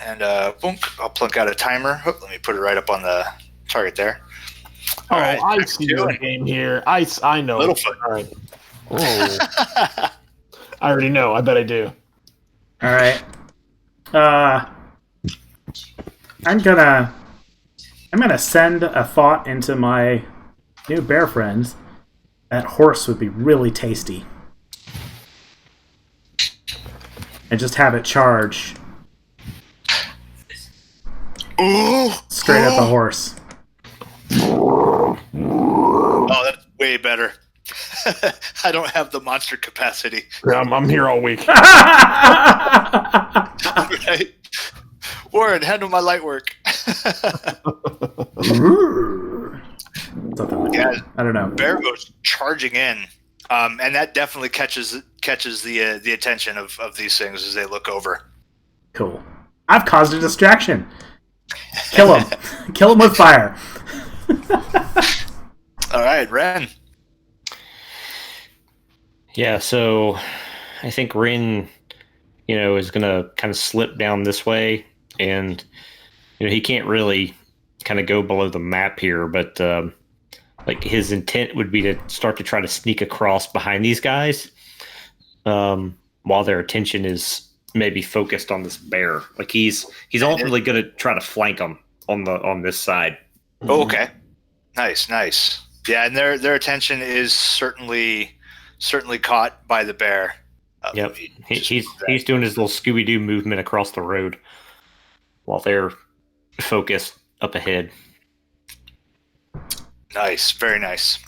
And boom. I'll plunk out a timer. Oh, let me put it right up on the target there. Oh, All right. I see your game here. I know. Littlefoot. All right. Oh. I already know. I bet I do. All right. I'm gonna send a thought into my new bear friends. That horse would be really tasty. And just have it charge Ooh. straight at the horse. Oh, that's way better. I don't have the monster capacity. Yeah, I'm here all week. Right? Warren, handle my light work. Something like Yeah, that. I don't know. bear goes charging in, and that definitely catches the attention of these things as they look over. Cool. I've caused a distraction. Kill him. Kill him with fire. All right, Ren. Yeah, so I think Rin, is going to kind of slip down this way, and he can't really kind of go below the map here, but like his intent would be to start to try to sneak across behind these guys, while their attention is maybe focused on this bear. Like he's ultimately going to try to flank them on this side. Oh, okay. Nice. Yeah, and their attention is certainly caught by the bear. Yep, he's doing his little Scooby-Doo movement across the road while they're focused up ahead. Nice, very nice.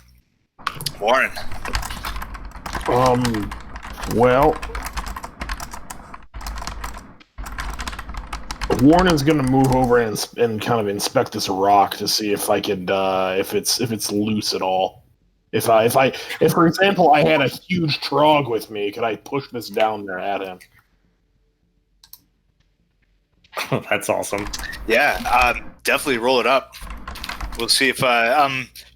Warren. Well, Warren's gonna move over and kind of inspect this rock to see if I could, if it's loose at all. If for example, I had a huge trog with me, could I push this down there at him? That's awesome. Yeah, definitely roll it up. We'll see if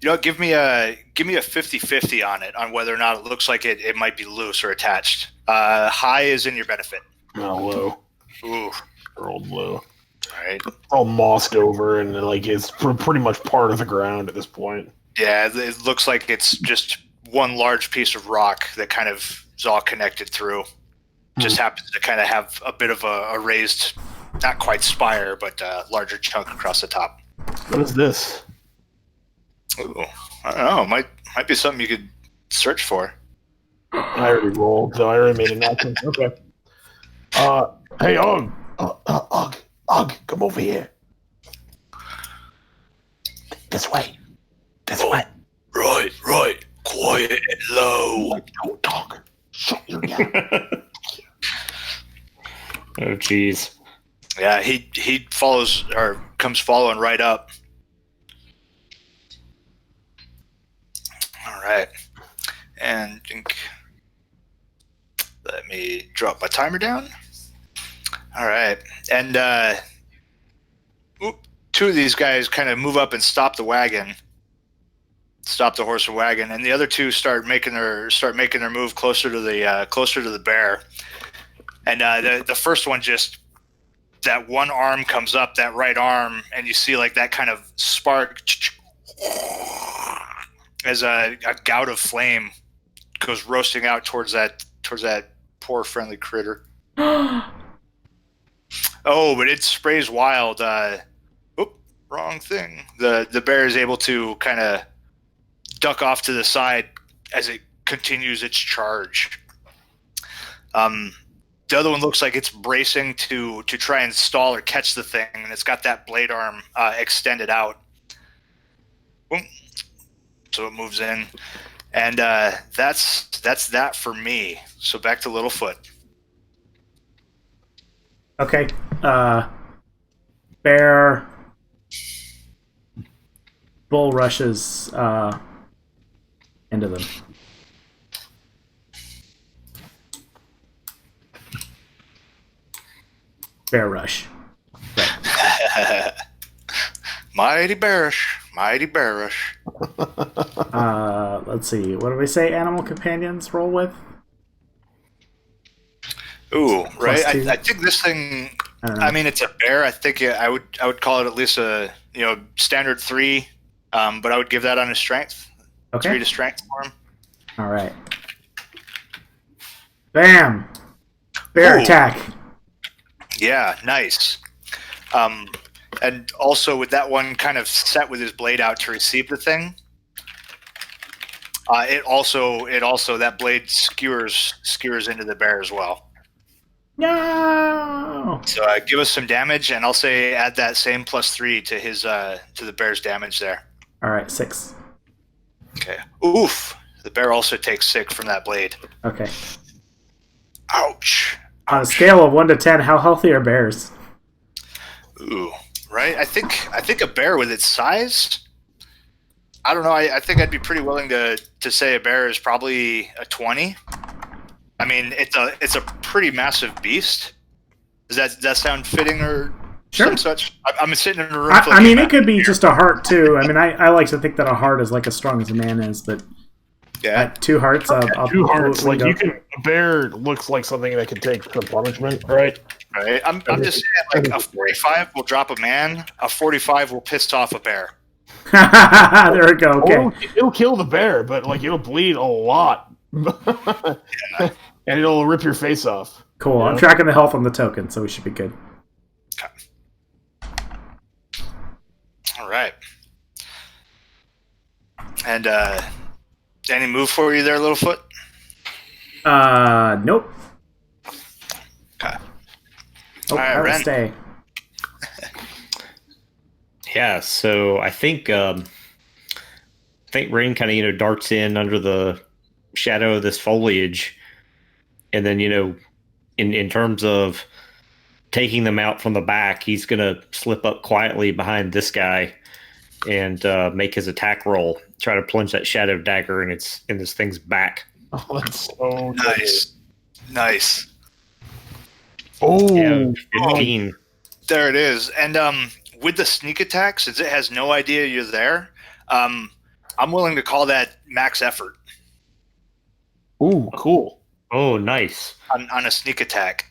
give me a 50-50 on it, on whether or not it looks like it might be loose or attached. High is in your benefit. No, low. Ooh. Rolled low. All right. All mossed over and it's pretty much part of the ground at this point. Yeah, it looks like it's just one large piece of rock that kind of is all connected through. Just happens to kind of have a bit of a raised, not quite spire, but a larger chunk across the top. What is this? Ooh, I don't know. Might be something you could search for. I already rolled, so I already made an action. Okay. Hey, Ugg, come over here. This way. Right. Quiet and low. Don't talk. Shut your mouth. Oh, jeez. Yeah, he follows or comes following right up. All right, and let me drop my timer down. All right, and two of these guys kind of move up and stop the horse and wagon, and the other two start making their move closer to the bear. And the first one just that one arm comes up, that right arm, and you see like that kind of spark as a gout of flame goes roasting out towards that poor friendly critter. Oh, but it sprays wild. Wrong thing. The bear is able to kind of duck off to the side as it continues its charge. The other one looks like it's bracing to try and stall or catch the thing, and it's got that blade arm extended out. Boom. So it moves in, and that's that for me. So back to Littlefoot. Okay. Bear bull rushes into them. Bear rush. Right. Mighty bearish. Let's see. What do we say? Animal companions roll with. Ooh, right. +2. I think this thing. I don't know. I mean, it's a bear. I think I would call it at least a standard 3, but I would give that on his strength. Okay. 3 to strength for him. All right. Bam. Bear Ooh. attack. Yeah, nice. And also with that one kind of set with his blade out to receive the thing, it also that blade skewers into the bear as well. No. So give us some damage, and I'll say add that same +3 to his to the bear's damage there. All right, 6. Okay. Oof. The bear also takes 6 from that blade. Okay. Ouch. On a scale of 1 to 10, how healthy are bears? Ooh. Right. I think a bear with its size. I don't know. I think I'd be pretty willing to say a bear is probably a 20. I mean, it's a pretty massive beast. Does that sound fitting or Sure. some such? I'm sitting in a room. I mean, it could be just a heart too. I mean, I like to think that a heart is like as strong as a man is, but Yeah. 2 hearts. Two hearts. we Like go. a bear looks like something that can take some punishment, right? Right. I'm just saying, like a 45 will drop a man. A 45 will piss off a bear. There we go. Okay. Or it'll kill the bear, but like it'll bleed a lot, and it'll rip your face off. Cool. I'm Yeah. tracking the health on the token, so we should be good. All right. And any move for you there, Littlefoot? Nope. Okay. Oh, All right, how to Ren. stay. Yeah, so I think Rain kind of darts in under the shadow of this foliage, and then in terms of taking them out from the back, he's gonna slip up quietly behind this guy and make his attack roll, try to plunge that shadow dagger in this thing's back. Oh, that's so Nice. Oh, Yeah, 15. There it is. And with the sneak attack, since it has no idea you're there, I'm willing to call that max effort ooh, cool. Oh, nice. on a sneak attack.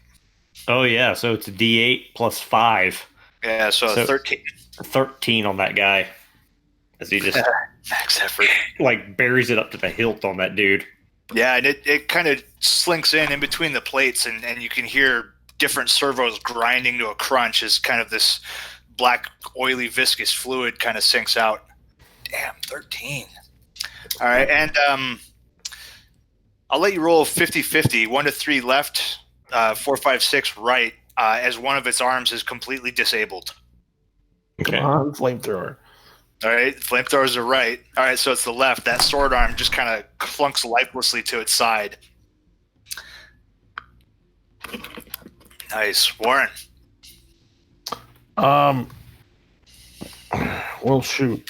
Oh yeah, so it's a D8 plus 5. Yeah, so So- 13. 13 on that guy, as he just Max effort. like buries it up to the hilt on that dude. Yeah, and it kind of slinks in between the plates, and you can hear different servos grinding to a crunch as kind of this black, oily, viscous fluid kind of sinks out. Damn, 13. All right, and I'll let you roll 50-50, 1 to 3 left, 4, 5, 6 right, as one of its arms is completely disabled. Okay. Come on, flamethrower. All right, flamethrowers are right. All right, so it's the left. That sword arm just kind of clunks lifelessly to its side. Nice. Warren. Well, shoot.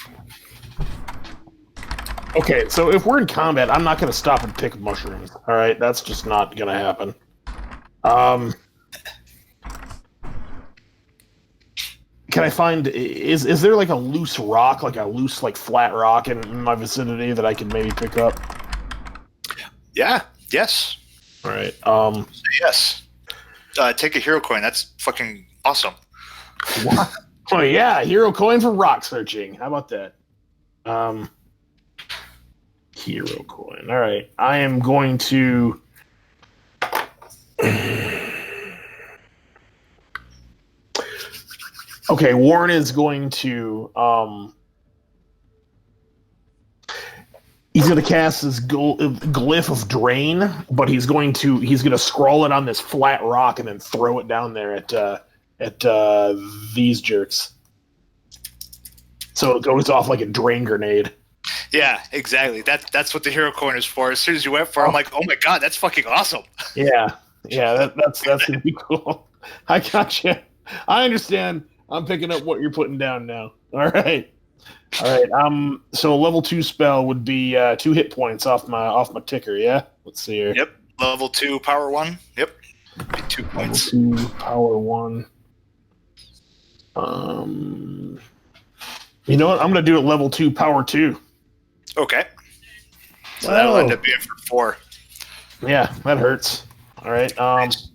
Okay, so if we're in combat, I'm not going to stop and pick mushrooms. All right, that's just not going to happen. Can I find is there like a loose rock, like a loose like flat rock in my vicinity that I can maybe pick up? Yeah. Yes. All right. Yes. Take a hero coin. That's fucking Awesome. What? Oh yeah, hero coin for rock searching. How about that? Hero coin. All right, I am going to. Okay, Warren is going to. He's going to cast his glyph of drain, but he's going to scroll it on this flat rock and then throw it down there at these jerks. So it goes off like a drain grenade. Yeah, exactly. That's what the hero coin is for. As soon as you went for it, I'm like, oh my god, that's fucking awesome. Yeah, that's gonna be cool. I gotcha. I understand. I'm picking up what you're putting down now. All right. So a level 2 spell would be 2 hit points off my ticker. Yeah. Let's see here. Yep. Level 2 power 1. Yep. Be 2 points. Level 2 power 1. You know what? I'm gonna do it level 2 power 2. Okay. So that'll end up being for 4. Yeah, that hurts. All right. Nice.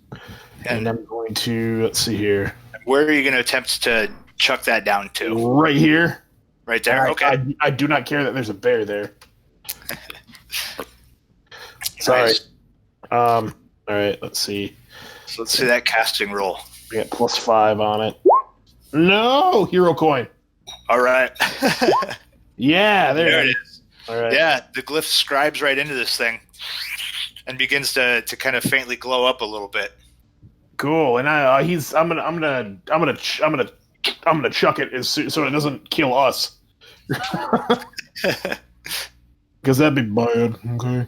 And I'm going to let's see here. Where are you going to attempt to chuck that down to? Right here. Right there. Okay. I do not care that there's a bear there. Sorry. Nice. All right. Let's see. So let's see that casting roll. We got +5 on it. No hero coin. All right. Yeah, there it is. is. All right. Yeah, the glyph scribes right into this thing and begins to kind of faintly glow up a little bit. Cool. And I'm gonna chuck it so it doesn't kill us. Because that'd be bad. Okay.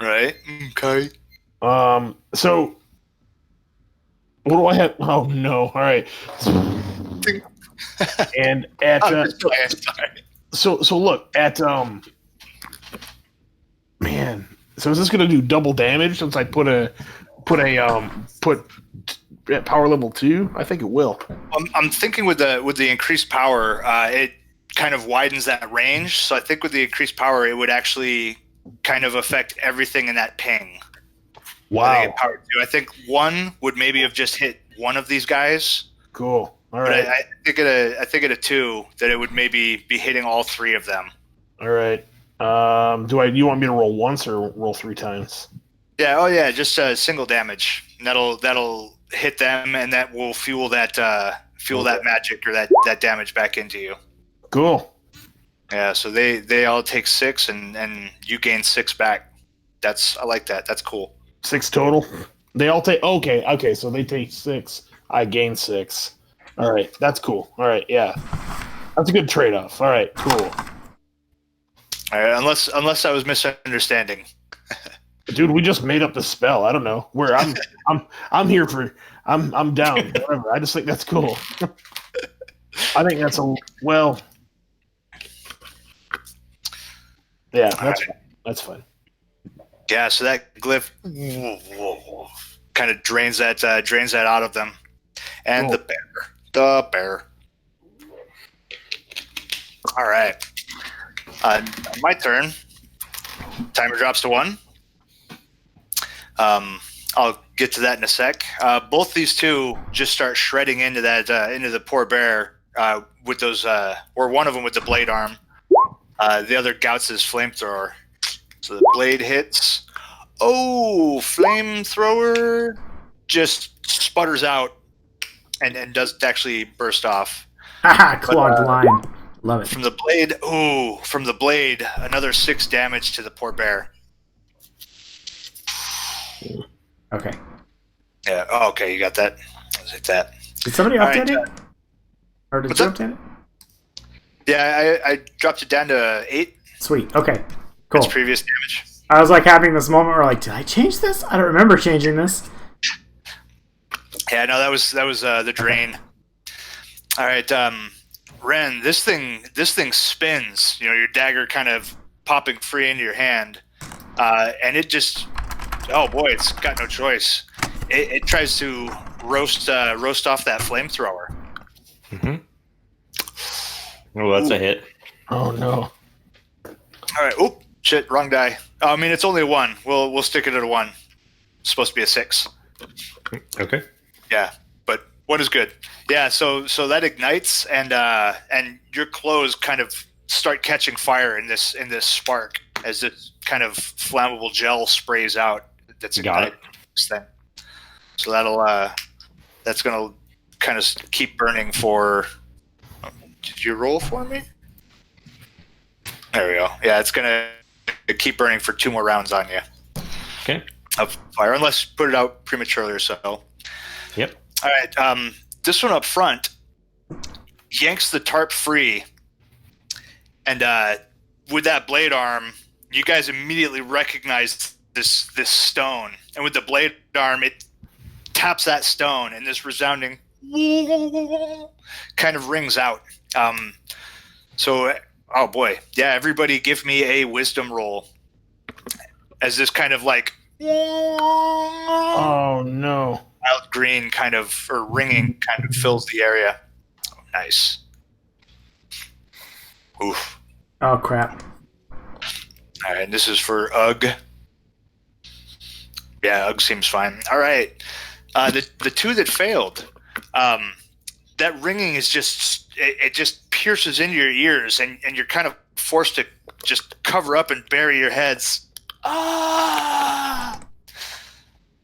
Right. Okay. So what do I have? Oh no! All right. And at so look at man. So is this gonna do double damage since I put at power level 2? I think it will. I'm thinking with the increased power, it kind of widens that range. So I think with the increased power, it would actually kind of affect everything in that ping. Wow. I think 1 would maybe have just hit one of these guys. Cool. All But right. I think at a 2 that it would maybe be hitting all 3 of them. All right. You want me to roll once or roll 3 times? Yeah. Oh yeah. Just single damage. And that'll hit them, and that will fuel that magic or that damage back into you. Cool. Yeah. So they all take 6, and you gain 6 back. I like that. That's cool. 6 total. They all take. Okay. So they take 6. I gain 6. All right. That's cool. All right. Yeah. That's a good trade-off. All right. Cool. All right. Unless I was misunderstanding. Dude, we just made up the spell. I don't know. I'm here for. I'm down. Whatever. I just think that's cool. I think that's well. Yeah, that's fine. Yeah. So that glyph kind of drains that out of them, and Cool. the bear. All right. My turn. Timer drops to 1. I'll get to that in a sec. Both these two just start shredding into the poor bear with those, or one of them with the blade arm. The other gouts his flamethrower. So the blade hits. Oh, flamethrower just sputters out and doesn't actually burst off. Haha, clogged line. Love it. From the blade, another 6 damage to the poor bear. Okay. Yeah. Oh, okay, you got that. Let's hit that. Did somebody All update right, it? Or did what's you up? update it? Yeah, I dropped it down to 8. Sweet. Okay. Cool. Its previous damage. I was like having this moment where like, did I change this? I don't remember changing this. Yeah, no, that was the drain. All right, Ren, this thing spins. You know, your dagger kind of popping free into your hand, and it just, oh boy, it's got no choice. It tries to roast off that flamethrower. Mm-hmm. Oh, that's a hit. Oh no. All right. Oop, shit, wrong die. I mean, it's only a 1. We'll stick it at a 1. It's supposed to be a 6. Okay. Yeah, but One is good. Yeah, so that ignites, and your clothes kind of start catching fire in this spark as this kind of flammable gel sprays out. That's Got it. this thing. So that's gonna kind of keep burning for. Did you roll for me? There we go. Yeah, it's gonna keep burning for 2 more rounds on you. Okay. Of fire, unless you put it out prematurely or so. Yep. All right. This one up front yanks the tarp free, and with that blade arm, you guys immediately recognize this stone. And with the blade arm, it taps that stone, and this resounding kind of rings out. So, oh boy, yeah! Everybody, give me a wisdom roll. As this kind of like Oh no! wild green kind of or ringing kind of fills the area. Oh, nice. Oof. Oh crap! All right, and this is for Ugg. Yeah, Ugg seems fine. All right, the 2 that failed, that ringing is just it just pierces into your ears, and you're kind of forced to just cover up and bury your heads. Ah!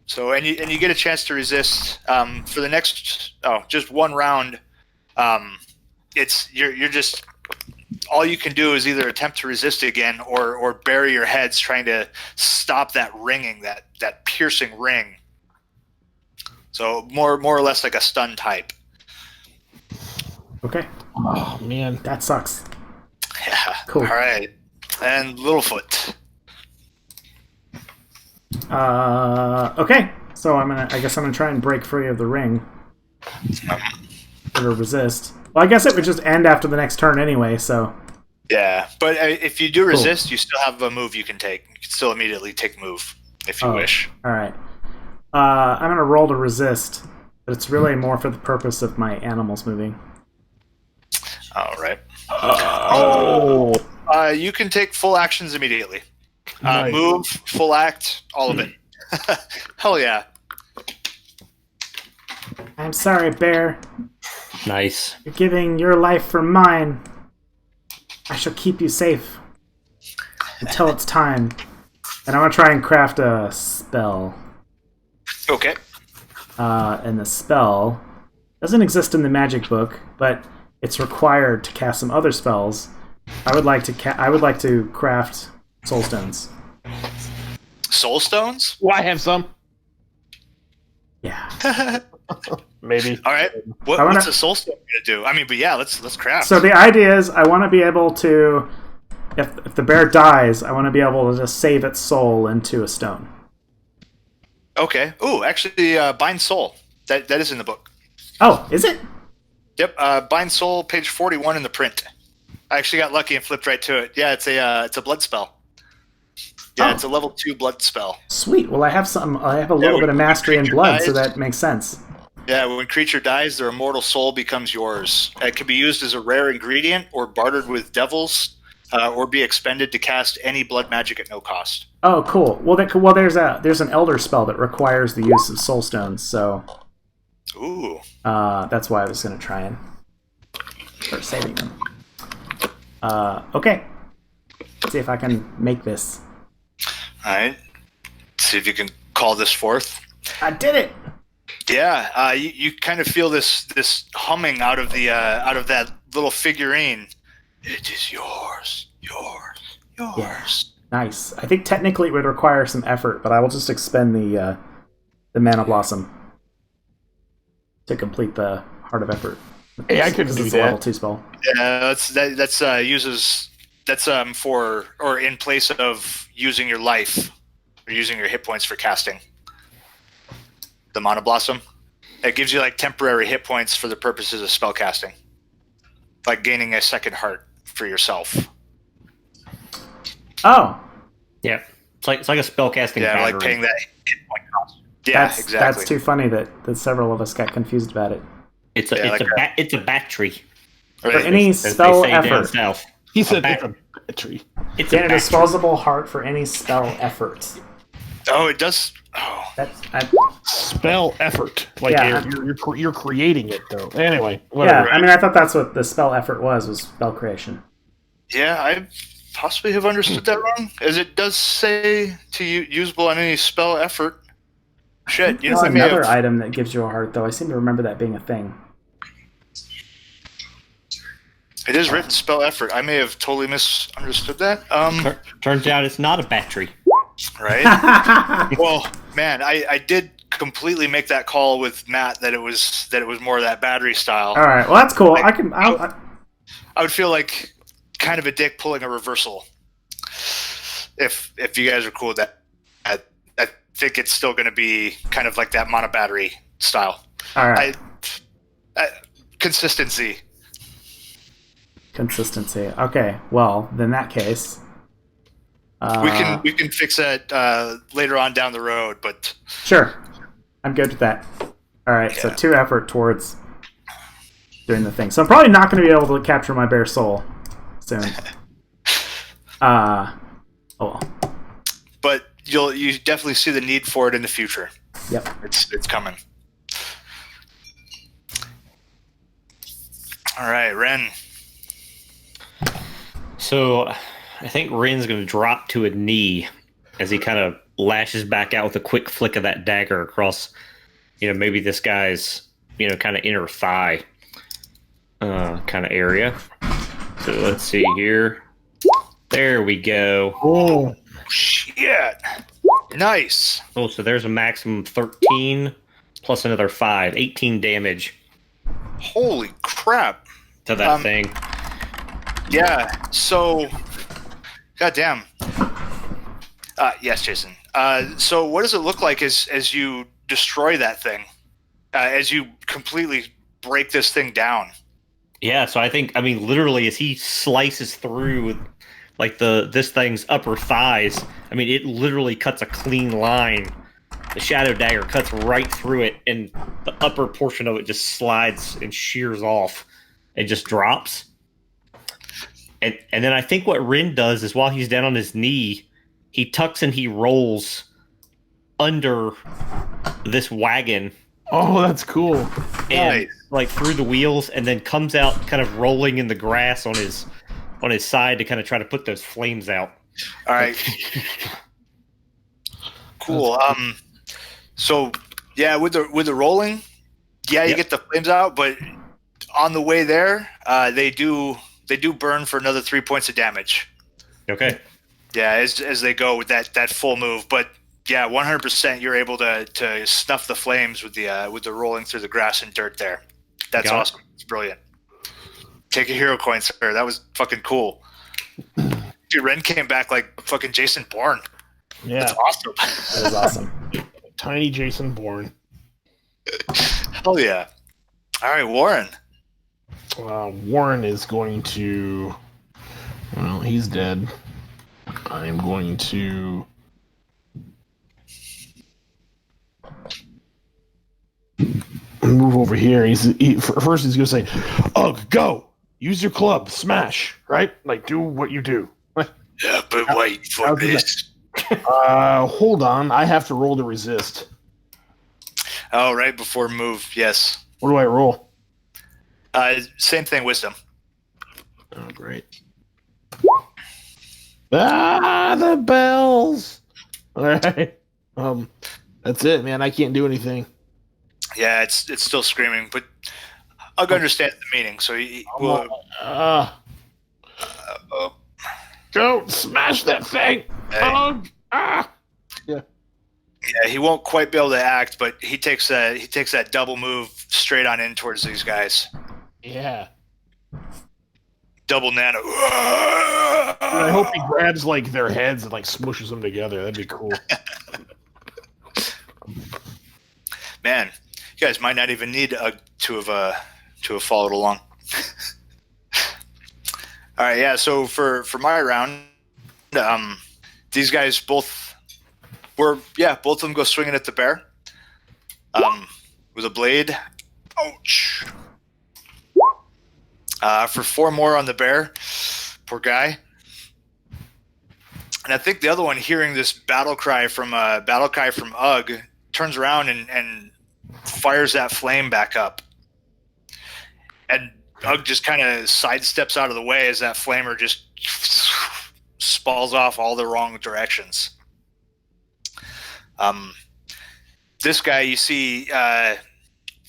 So and you get a chance to resist for the next just 1 round. It's you're just all you can do is either attempt to resist again or bury your heads trying to stop that ringing, that piercing ring. So more or less like a stun type. Okay, Oh man! that sucks. Yeah. Cool. All right. And Littlefoot. Okay, so I guess I'm gonna try and break free of the ring. Or resist. Well, I guess it would just end after the next turn anyway, so... Yeah, but if you do resist, you still have a move you can take. You can still immediately take move if you wish. Alright. I'm gonna roll to resist, but it's really more for the purpose of my animals moving. All right. Oh! You can take full actions immediately. Nice. Move, full act, all of it. Hell yeah. I'm sorry, Bear. Nice. You're giving your life for mine. I shall keep you safe until it's time. And I'm gonna try and craft a spell. Okay. And the spell doesn't exist in the magic book, but it's required to cast some other spells. I would like to craft soul stones. Soul stones? Well, I have some. Yeah. Maybe. All right. What's a soul stone gonna do? I mean, but yeah, let's craft. So the idea is, I want to be able to, if the bear dies, I want to be able to just save its soul into a stone. Okay. Ooh, actually, bind soul. That is in the book. Oh, is it? Yep. Bind soul, page 41 in the print. I actually got lucky and flipped right to it. Yeah, it's a blood spell. Yeah, It's a level 2 blood spell. Sweet. Well, I have a little bit of mastery in blood, so that makes sense. Yeah, when creature dies, their immortal soul becomes yours. It can be used as a rare ingredient or bartered with devils, or be expended to cast any blood magic at no cost. Oh, cool. Well, there's an elder spell that requires the use of soul stones, so Ooh. that's why I was going to try and start saving them. Okay. Let's see if I can make this. All right. See if you can call this forth. I did it. Yeah, you kind of feel this humming out of that little figurine. It is yours. Yeah. Nice. I think technically it would require some effort, but I will just expend the Mana Blossom to complete the Heart of Effort. Hey, I couldn't do It's a that. level 2 spell. Yeah, that's for or in place of using your life or using your hit points for casting. The Mana Blossom. It gives you like temporary hit points for the purposes of spell casting. Like gaining a second heart for yourself. Oh, Yeah. It's like a spellcasting Yeah, battery. like paying that hit point cost. Yeah, exactly. That's too funny that several of us got confused about it. It's a battery. For Right. any As they spell say down effort. south. He said A it's a battery. It's a Gain a battery. disposable heart for any spell effort. Oh, it does. Oh, Spell effort. Like Yeah. you're creating it though. Anyway, Yeah, whatever. I mean, I thought that's what the spell effort was spell creation. yeah. I possibly have understood that wrong, as it does say to usable on any spell effort. Shit, There's I may another have. item that gives you a heart, though. I seem to remember that being a thing. It is written spell effort. I may have totally misunderstood that. Turns out it's not a battery. Right. Well, man, I did completely make that call with Matt that it was more of that battery style. All right, well that's cool. I would feel like kind of a dick pulling a reversal. If you guys are cool with that, I think it's still going to be kind of like that mono battery style. All right. Consistency. Consistency. Okay. Well, in that case, we can fix that later on down the road, but sure, I'm good with that. All right. So 2 effort towards doing the thing. So I'm probably not going to be able to capture my bare soul soon. Oh well. But you definitely see the need for it in the future. Yep. It's coming. All right, Ren. So I think Rin's going to drop to a knee as he kind of lashes back out with a quick flick of that dagger across, maybe this guy's, kind of inner thigh kind of area. So let's see here. There we go. Oh, shit. Nice. Oh, so there's a maximum 13 plus another 5, 18 damage Holy crap. to that thing. Yeah, so goddamn. Yes, Jason. So what does it look like as you destroy that thing? As you completely break this thing down? Yeah, so literally as he slices through with this thing's upper thighs, it literally cuts a clean line. The shadow dagger cuts right through it, and the upper portion of it just slides and shears off and just drops. And then I think what Rin does is while he's down on his knee, he tucks and he rolls under this wagon. Oh, that's cool. And through the wheels, and then comes out kind of rolling in the grass on his side to kind of try to put those flames out. All right. Cool. So yeah, with the rolling, you get the flames out, but on the way there, they do burn for another 3 points of damage. Okay. Yeah, as they go with that full move, but yeah, 100% you're able to snuff the flames with the rolling through the grass and dirt there. That's awesome. It's brilliant. Take a hero coin, sir. That was fucking cool. Dude, Ren came back like fucking Jason Bourne. Yeah, that's awesome. That is awesome. Tiny Jason Bourne. Hell yeah! All right, Warren. Warren is going to. Well, he's dead. I am going to. Move over here. First he's going to say, "Ugh, go! Use your club, smash! Right? Like do what you do." Yeah, but wait for this. Hold on. I have to roll to resist. Oh, right before move. Yes. What do I roll? Same thing. Wisdom. Oh, great. The bells. All right. That's it, man. I can't do anything. Yeah, it's still screaming, but I'll understand the meaning. So go smash that thing. Hey. Yeah. Yeah, he won't quite be able to act, but he takes that double move straight on in towards these guys. Yeah. Double nano. I hope he grabs their heads and smushes them together. That'd be cool. Man, you guys might not even need to have followed along. All right, yeah. So for my round, these guys both of them go swinging at the bear, with a blade. Ouch. For 4 more on the bear, poor guy. And I think the other one, hearing this battle cry from Ugg, turns around and fires that flame back up. And Ugg just kind of sidesteps out of the way as that flamer just spalls off all the wrong directions. This guy, you see,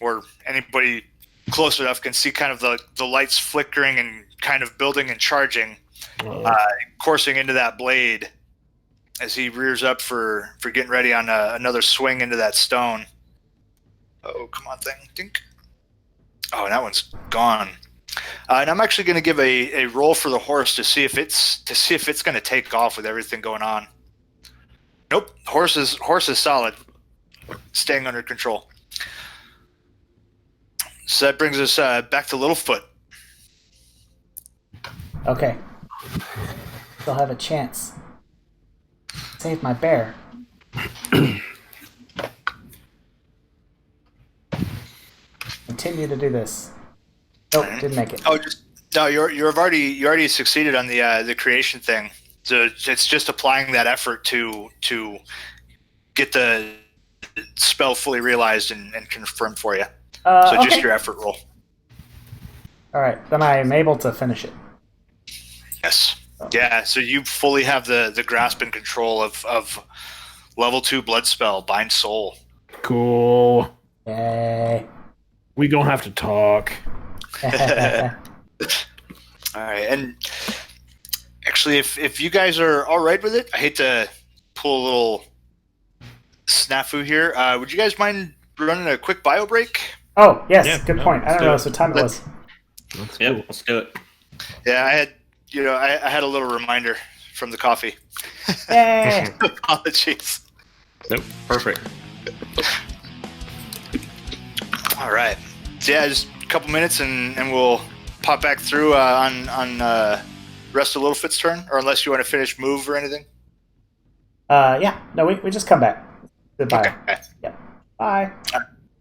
or anybody close enough can see kind of the lights flickering and kind of building and charging, coursing into that blade as he rears up for getting ready on another swing into that stone. Oh, come on, thing. Dink. Oh, and that one's gone. And I'm actually going to give a roll for the horse to see if it's going to take off with everything going on. Nope, horse is solid, staying under control. So that brings us back to Littlefoot. Okay. Still have a chance. Save my bear. Continue to do this. Nope, didn't make it. Oh, you already succeeded on the creation thing. So it's just applying that effort to get the spell fully realized and confirmed for you. So okay. just your effort roll. All right, then I'm able to finish it. Yes. Yeah. So you fully have the grasp and control of level 2 blood spell, Bind Soul. Cool. Yay. We gonna have to talk. All right, and actually, if you guys are all right with it, I hate to pull a little snafu here. Would you guys mind running a quick bio break? Oh, yes, good point. I don't know what time it was. Let's do it. Yeah, I had a little reminder from the coffee. Yay! Apologies. Nope, perfect. All right. So yeah, just a couple minutes and we'll pop back through on rest of Littlefoot's turn, or unless you want to finish move or anything. Yeah. No, we just come back. Goodbye. Okay. Yeah. Bye. All